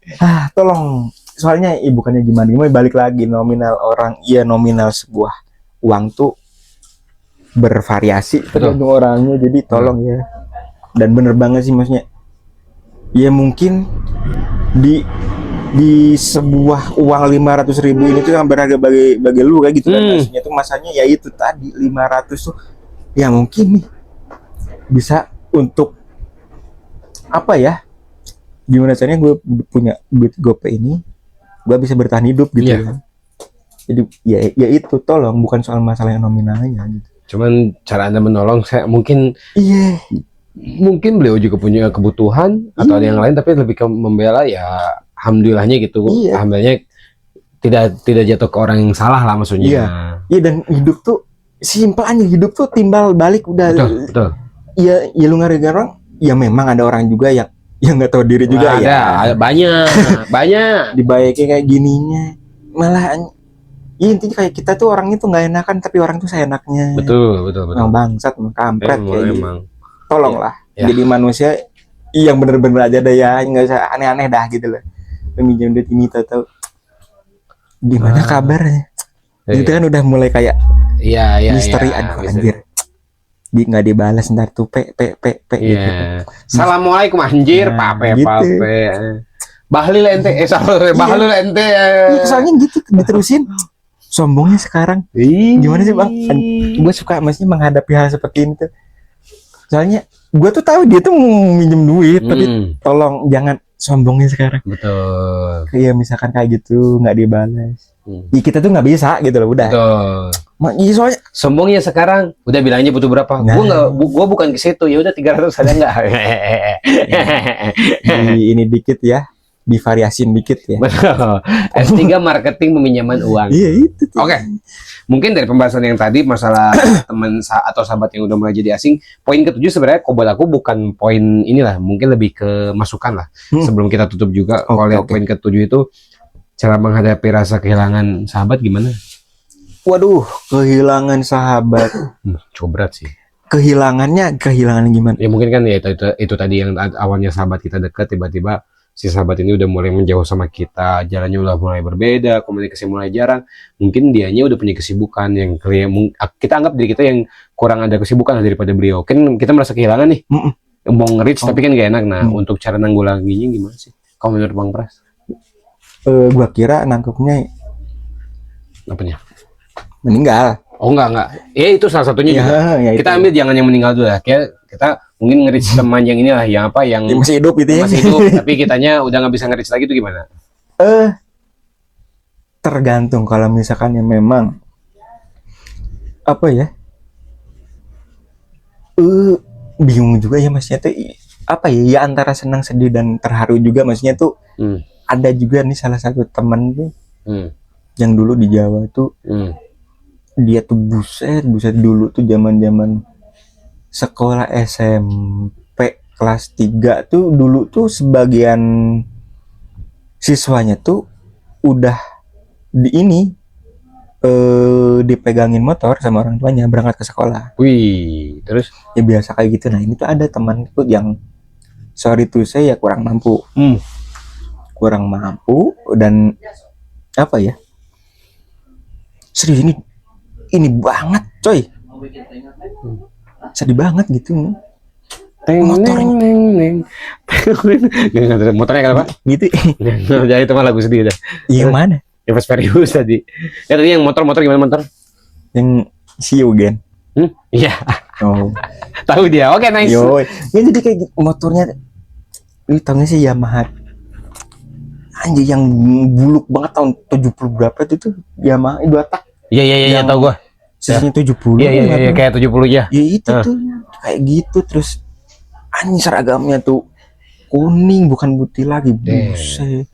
Tolong, soalnya bukannya gimana balik lagi nominal orang, iya nominal sebuah uang tuh bervariasi tergantung orangnya, jadi tolong ya. Dan bener banget sih maksudnya, ya mungkin di sebuah uang 500.000 ini tuh yang berharga bagi lu kayak gitu kan, maksudnya tuh masanya ya itu tadi 500 tuh ya mungkin nih bisa untuk apa ya, gimana caranya gue punya duit GoPay ini gue bisa bertahan hidup gitu kan. Jadi ya itu, tolong, bukan soal masalah yang nominalnya gitu. Cuman cara Anda menolong, saya mungkin beliau juga punya kebutuhan atau ada yang lain, tapi lebih ke membela, ya alhamdulillahnya gitu. Alhamdulillahnya tidak jatuh ke orang yang salah lah maksudnya. Iya, dan hidup tuh simpel aja, hidup tuh timbal balik udah. Betul. Iya, ya lu ngargain orang, ya memang ada orang juga yang nggak tahu diri juga. Ada banyak dibaiki kayak gininya, malah ya intinya kayak kita tuh orangnya tuh nggak enakan, tapi orang tuh seenaknya. betul Yang bangsat, kampret kayak gitu. Emang. Tolonglah Ya. jadi manusia yang bener-bener aja deh ya, nggak usah aneh-aneh dah gitu loh. Peminjam duit ini tahu gimana kabarnya, gitu kan udah mulai kayak misteri. Aduh anjir, nggak dibalas ntar tuh gitu. Assalamualaikum anjir, pape bahlil ente bahlil ente. Soalnya gitu diterusin sombongnya sekarang. Gimana sih bang? Gue suka maksudnya menghadapi hal seperti ini tuh. Soalnya gue tuh tahu dia tuh mau minjem duit, tapi tolong jangan sombongnya sekarang. Betul. Iya, misalkan kayak gitu nggak dibalas. Ya, kita tuh nggak bisa gitu loh, udah. Betul. Iya, soalnya sombongnya sekarang udah bilangnya butuh berapa? Gua bukan ke situ, ya udah 300 ada enggak? ini dikit ya, divariasin dikit ya. Betul. S3 marketing peminjaman uang. Iya itu. Oke. Mungkin dari pembahasan yang tadi masalah teman atau sahabat yang udah mulai jadi asing, poin ke-7 sebenarnya buat aku bukan poin inilah, mungkin lebih ke masukan lah. Sebelum kita tutup juga, kalau lihat poin ke-7 itu cara menghadapi rasa kehilangan sahabat gimana? Waduh, kehilangan sahabat. Cukup berat sih. Kehilangan gimana? Ya mungkin kan ya itu tadi yang awalnya sahabat kita dekat, tiba-tiba si sahabat ini udah mulai menjauh sama kita, jalannya udah mulai berbeda, komunikasi mulai jarang. Mungkin dianya udah punya kesibukan yang kita anggap diri kita yang kurang ada kesibukan daripada beliau. Kan kita merasa kehilangan nih. Mau nge-reach tapi kan gak enak. Nah, untuk cara nanggulanginya gimana sih? Kalau menurut Bang Pras? Gua kira nangkepnya Apanya? meninggal. Oh enggak. Ya itu salah satunya juga. Ya, Kita itu. ambil jangan yang meninggal dulu ya. Kita mungkin nge-reach teman yang inilah yang apa yang Dia masih hidup gitu ya. masih hidup tapi kitanya udah nggak bisa nge-reach lagi itu gimana? Tergantung kalau misalkan yang memang apa ya? Bingung juga ya maksudnya tuh apa ya? Ya antara senang, sedih dan terharu juga maksudnya tuh. Ada juga nih salah satu teman tuh yang dulu di Jawa tuh dia tuh buset dulu tuh zaman sekolah SMP kelas 3 tuh dulu tuh sebagian siswanya tuh udah dipegangin motor sama orang tuanya berangkat ke sekolah. Wih, terus Ya biasa kayak gitu. Nah ini tuh ada temanku yang sorry tuh saya ya kurang mampu dan apa ya? Serius ini banget coy, sedih banget gitu. Motornya kenapa? Gitu. Jadi itu mah lagu sedih dah. Yang mana? Yang Fast Furious tadi. Ya tadi yang motor gimana motor? Yang Siogen. Iya. Oh. Tahu dia. Oke, nice. Yo, ya jadi kayak gitu, motornya ini tahunnya sih Yamaha. Anjir yang buluk banget tahun 70 berapa itu tuh Yamaha 2 tak. Iya tahu gua. Sisinya 70. Iya kayak 70 ya. Ya itu tuh kayak gitu terus anjir seragamnya tuh kuning bukan putih lagi. Buset.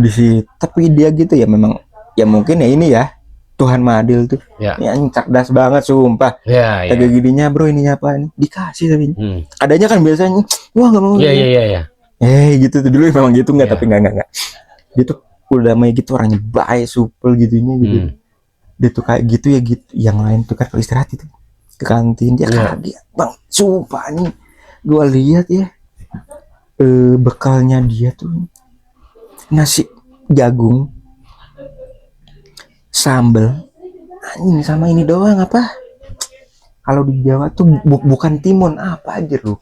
Di situ tapi dia gitu ya memang ya mungkin ya ini ya Tuhan Madil tuh. Ya. Yang cerdas banget sumpah. Ya. Kayak gininya bro ini apa ini dikasih tapi adanya kan biasanya wah nggak mau. Iya. Gitu tuh dulu memang gitu nggak tapi nggak. Dia tuh udah main gitu orangnya baik supel gitunya gitu. Dia tuh kayak gitu ya gitu. Yang lain tuh kan kalau istirahat itu ke kantin dia kaget bang sumpah nih gua lihat ya bekalnya dia tuh nasi jagung sambel ini sama ini doang apa kalau di Jawa tuh bukan timun apa aja lu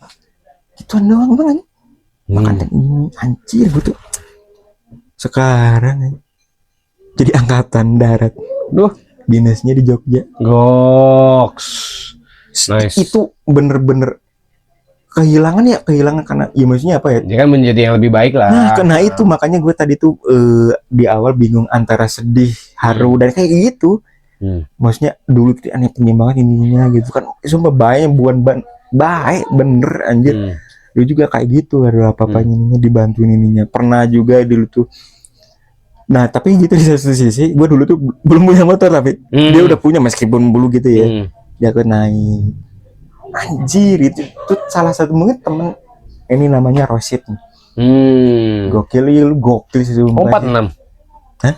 gituan doang bang makan ini anjir gitu sekarang jadi angkatan darat dinasnya di Jogja. Goks. Nice. Itu bener-bener kehilangan karena ya maksudnya apa ya? Dia kan menjadi yang lebih baik lah. Nah, karena itu makanya gue tadi tuh di awal bingung antara sedih, haru dan kayak gitu. Maksudnya dulu tuh aneh penyimbangan ininya gitu kan. Sumpah baik bukan baik bener anjir. Dulu juga kayak gitu ada apa-apanya ininya dibantuin ininya. Pernah juga dulu tuh. Nah tapi gitu di satu sisi gue dulu tuh belum punya motor tapi dia udah punya meskipun dulu gitu ya. Dia ke naik anjir itu salah satu mungkin temen ini namanya Rosid. Gokil sih sumpah. 46. Hah?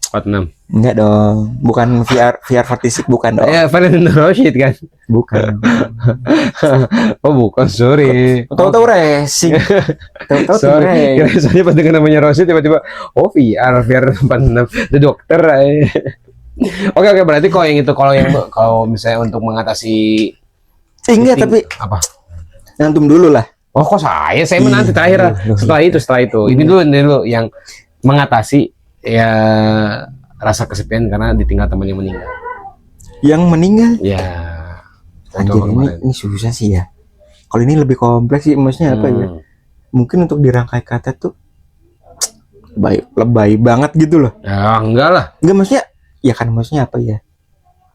46. Enggak dong, bukan VR 46 bukan dong. Ya, Valentino Rosid kan? Bukan. Oh, bukan, sorry. Tahu-tahu racing. Tahu-tahu sorry. Kira-kira pas dengan namanya Rosid tiba-tiba VR 46 the dokter. Oke, berarti kalau misalnya untuk mengatasi enggak tapi apa? Ngantum dulu lah. Oh, kok saya menanti terakhir. Setelah itu. Ini dulu yang mengatasi ya rasa kesepian karena ditinggal teman yang meninggal. Yang meninggal? Ya. Anjir, ini susah sih ya. Kalau ini lebih kompleks sih, maksudnya apa ya? Mungkin untuk dirangkai kata tuh lebay banget gitu loh. Ya enggak lah. Enggak maksudnya, ya kan maksudnya apa ya?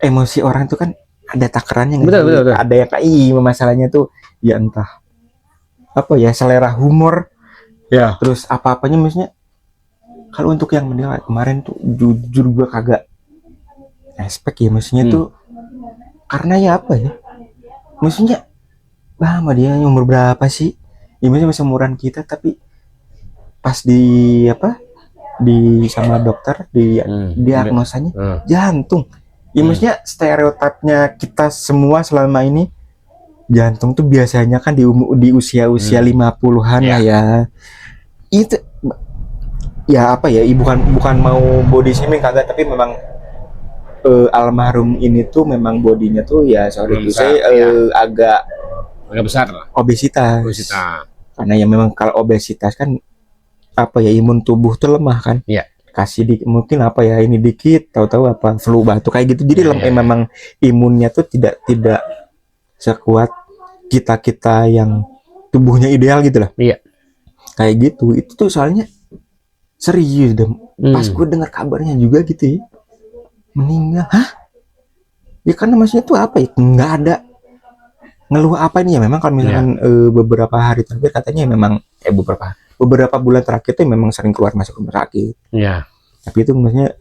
Emosi orang itu kan ada takarannya. Betul. Ada yang kayak masalahnya tuh ya entah apa ya selera humor. Ya. Terus apa-apanya maksudnya. Kalau untuk yang meninggal kemarin tuh jujur gue kagak respect ya maksudnya tuh karena ya apa ya maksudnya sama dia umur berapa sih ya maksudnya masih umuran kita tapi pas di sama dokter diagnosanya jantung. Ya maksudnya stereotipnya kita semua selama ini jantung tuh biasanya kan di usia-usia 50-an lah ya. Itu ya apa ya, bukan mau body shaming kagak, tapi memang almarhum ini tuh memang bodinya tuh ya sorry to say agak besar lah. Obesitas. Karena ya memang kalau obesitas kan apa ya, imun tubuh tuh lemah kan. Iya. Kasih mungkin apa ya, ini dikit tahu-tahu apa flu batuk kayak gitu. Jadi memang imunnya tuh tidak sekuat kita yang tubuhnya ideal gitu lah. Iya. Kayak gitu. Itu tuh soalnya serius deh. Pas gue dengar kabarnya juga gitu ya, meninggal. Hah? Ya karena maksudnya tuh apa ya? Nggak ada ngeluh apa ini ya. Memang kalau misalkan beberapa hari terakhir katanya memang beberapa bulan terakhir tuh memang sering keluar masuk rumah sakit. Iya. Tapi itu maksudnya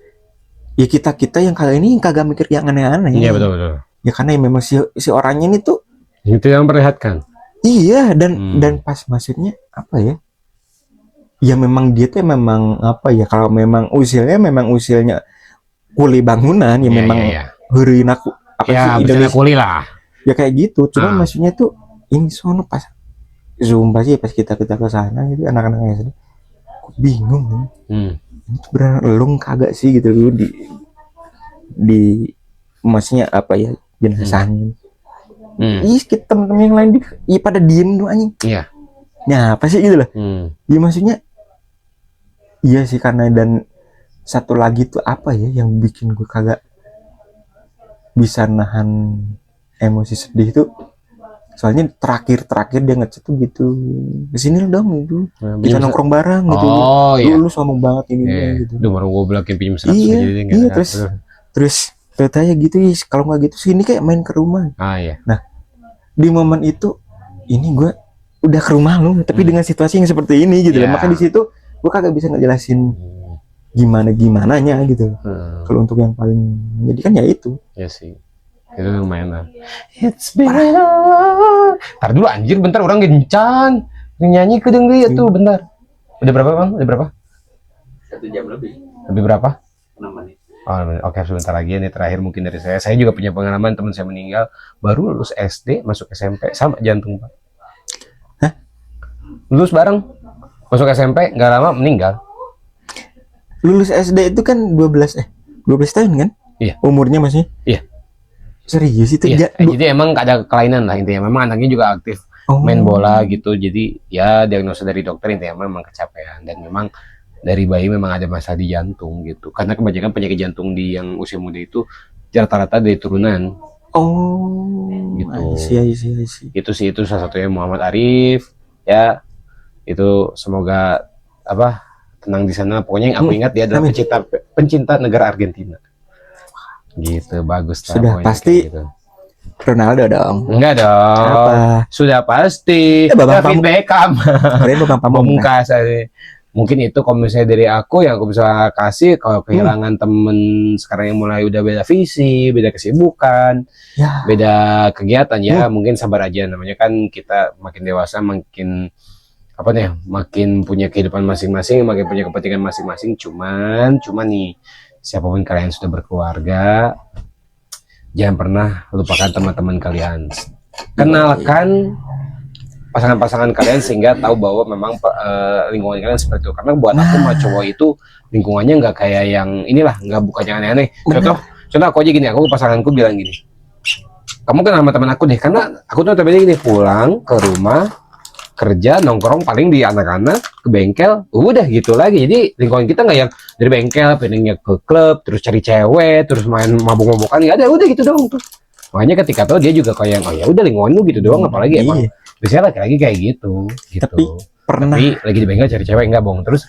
ya kita yang kali ini kagak mikir yang aneh-aneh. Iya betul. Ya karena ya memang si orangnya ini tuh itu yang memperlihatkan. Iya, dan pas maksudnya apa ya? Ya memang dia tuh memang apa ya, kalau memang usianya kuli bangunan ya memang heureun aku apa ya, sih Indonesia kuli lah. Ya kayak gitu. Cuma maksudnya tuh ini sono pas Zoom sih pas kita ke sana gitu, anak-anaknya SD aku bingung nih. Itu beneran elung kagak sih gitu dulu di maksudnya apa ya, jenazahnya. Ih, temen-temen yang lain pada diem doang anjing. Iya. Ya apa sih gitu lah. Ya maksudnya iya sih, karena dan satu lagi tuh apa ya yang bikin gue kagak bisa nahan emosi sedih tuh, soalnya terakhir dia ngechat tuh gitu, kesini lo dong gitu, kita nongkrong bareng gitu. Lu sombong banget ini gitu. Duh, baru gue bilang pinjam 100 iya, terus katanya gitu, kalau nggak gitu sini kayak main ke rumah. Iya. Nah di momen itu ini gue udah ke rumah lu, tapi dengan situasi yang seperti ini gitu lah. Maka di situ gue kagak bisa ngejelasin gimananya gitu. Kalau untuk yang paling menjadikan ya itu. Ya sih. Itu lumayan lah. It's been Tar dulu anjir, bentar orang gencan. Nyanyi ke denger ya tuh, bentar. Udah berapa bang? Udah berapa? 1 jam lebih. Lebih berapa? 6 menit. Oke, sebentar lagi ini terakhir mungkin dari saya. Saya juga punya pengalaman, teman saya meninggal baru lulus SD masuk SMP sama jantung pak. Hah? Lulus bareng masuk SMP nggak lama meninggal. Lulus SD itu kan 12 tahun kan? Iya. Umurnya masih? Iya. Serius itu? Iya. Jadi emang ada kelainan lah intinya. Memang anaknya juga aktif main bola gitu. Jadi ya diagnosa dari dokter intinya memang kecapean, dan memang dari bayi memang ada masalah di jantung gitu. Karena kebanyakan penyakit jantung di yang usia muda itu rata-rata dari turunan. Gitu. Iya. Itu sih, itu salah satunya Muhammad Arif. Ya, itu semoga tenang di sana. Pokoknya yang aku ingat dia adalah pencinta negara Argentina. Gitu, bagus. Sudah pasti gitu. Ronaldo dong. Enggak dong. Apa? Sudah pasti. David Beckham. Babang Pamungkas. Mungkin itu kalau misalnya dari aku yang aku bisa kasih, kalau kehilangan temen sekarang yang mulai udah beda visi, beda kesibukan, beda kegiatan ya, mungkin sabar aja. Namanya kan kita makin dewasa, makin makin punya kehidupan masing-masing, makin punya kepentingan masing-masing. Cuman nih, siapapun kalian sudah berkeluarga, jangan pernah lupakan teman-teman kalian. Kenalkan pasangan-pasangan kalian sehingga tahu bahwa memang lingkungan kalian seperti itu. Karena buat aku mah cowok itu lingkungannya nggak kayak yang inilah, nggak bukannya aneh-aneh. Contoh aku aja gini, aku pasanganku bilang gini, kamu kenal sama teman aku deh, karena aku tuh tadi gini, pulang ke rumah kerja nongkrong paling di anak-anak ke bengkel, udah gitu lagi. Jadi lingkungan kita nggak yang dari bengkel pindah ke klub terus cari cewek terus main mabuk-mabukan, nggak ada, udah gitu doang tuh. Makanya ketika tuh dia juga kayak ya udah lingkungan lu gitu doang, apalagi emang biasanya laki-laki kayak gitu. Tapi lagi di bengkel cari cewek enggak bohong terus.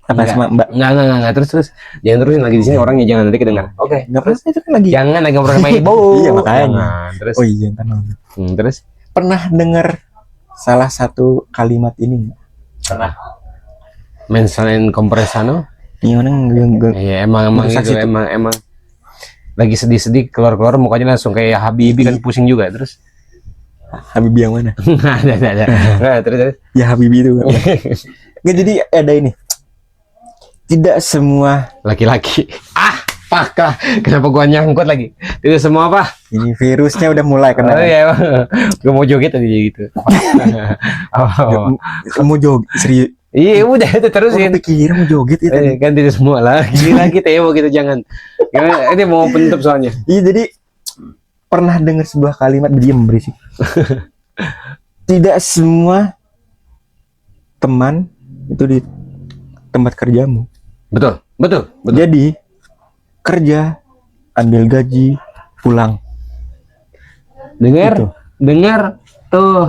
Enggak terus jangan terusin lagi di sini, orangnya jangan nanti kedengar. Oke. Enggak pernah itu kan lagi. Jangan lagi ngobrol sama ibu. Iya makanya. Terus. Oh iya kan. Terus pernah dengar salah satu kalimat ini nggak? Pernah. Mensalin kompresano? Iya emang itu emang lagi sedih-sedih keluar mukanya langsung kayak Habibie kan, pusing juga. Terus Habibie yang mana? ada. Nah, terus ya Habibie itu. Nggak, jadi ada ini tidak semua laki-laki. Apakah? Kenapa gua nyangkut lagi? Tidak semua apa? ini virusnya udah mulai Oh kena. iya, gua mau joget tadi gitu. Oh. Mau joget serius. Iya udah itu Oh, terusin. kepikiran mau joget ya tadi. Kan tidak semua lah. Gila kita ya mau gitu jangan. Ini mau penutup soalnya. Iya, jadi pernah dengar sebuah kalimat diam berisik. Tidak semua teman itu di tempat kerjamu. Betul. Jadi kerja, ambil gaji, pulang. Gitu. Dengar tuh,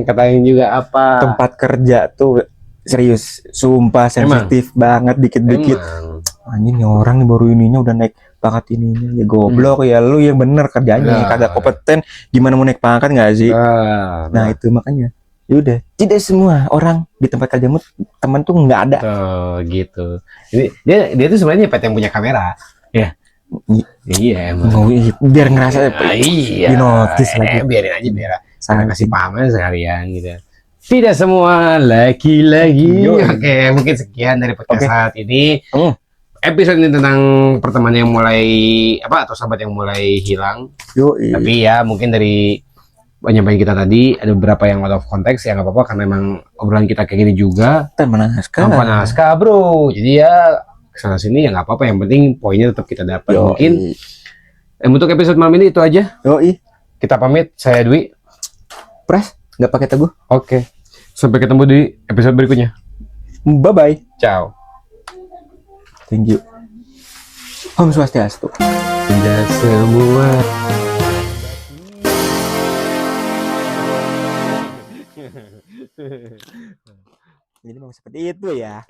katain juga apa? Tempat kerja tuh serius, sumpah sensitif banget dikit-dikit. Anjing nih orang nih baru ininya udah naik pangkat ininya. Ya goblok ya lu yang bener kerjanya, kagak kompeten. Gimana mau naik pangkat nggak sih? Nah itu makanya. Yaudah, tidak semua orang di tempat kerjamu teman tuh nggak ada. Tuh, gitu. Ini dia tuh sebenarnya pet yang punya kamera. Ya. Iya emang. Oh, biar ngerasa Iya. di notice lagi. Biarin aja biar Sangat kasih pahamnya sekalian gitu. Tidak semua laki-laki. Oke, mungkin sekian dari podcast saat ini. Episode ini tentang pertemanan yang mulai atau sahabat yang mulai hilang. Tapi ya mungkin dari penyampaian kita tadi ada beberapa yang out of context ya nggak apa-apa karena emang obrolan kita kayak gini juga tanpa naskah bro, jadi ya kesana sini ya nggak apa-apa, yang penting poinnya tetap kita dapat. Mungkin untuk episode malam ini itu aja. Kita pamit, saya Dwi Pras nggak pakai teguh. Oke, sampai ketemu di episode berikutnya. Bye bye. Ciao. Thank you. Om Swastiastu. Tidak semua. Jadi memang seperti itu ya.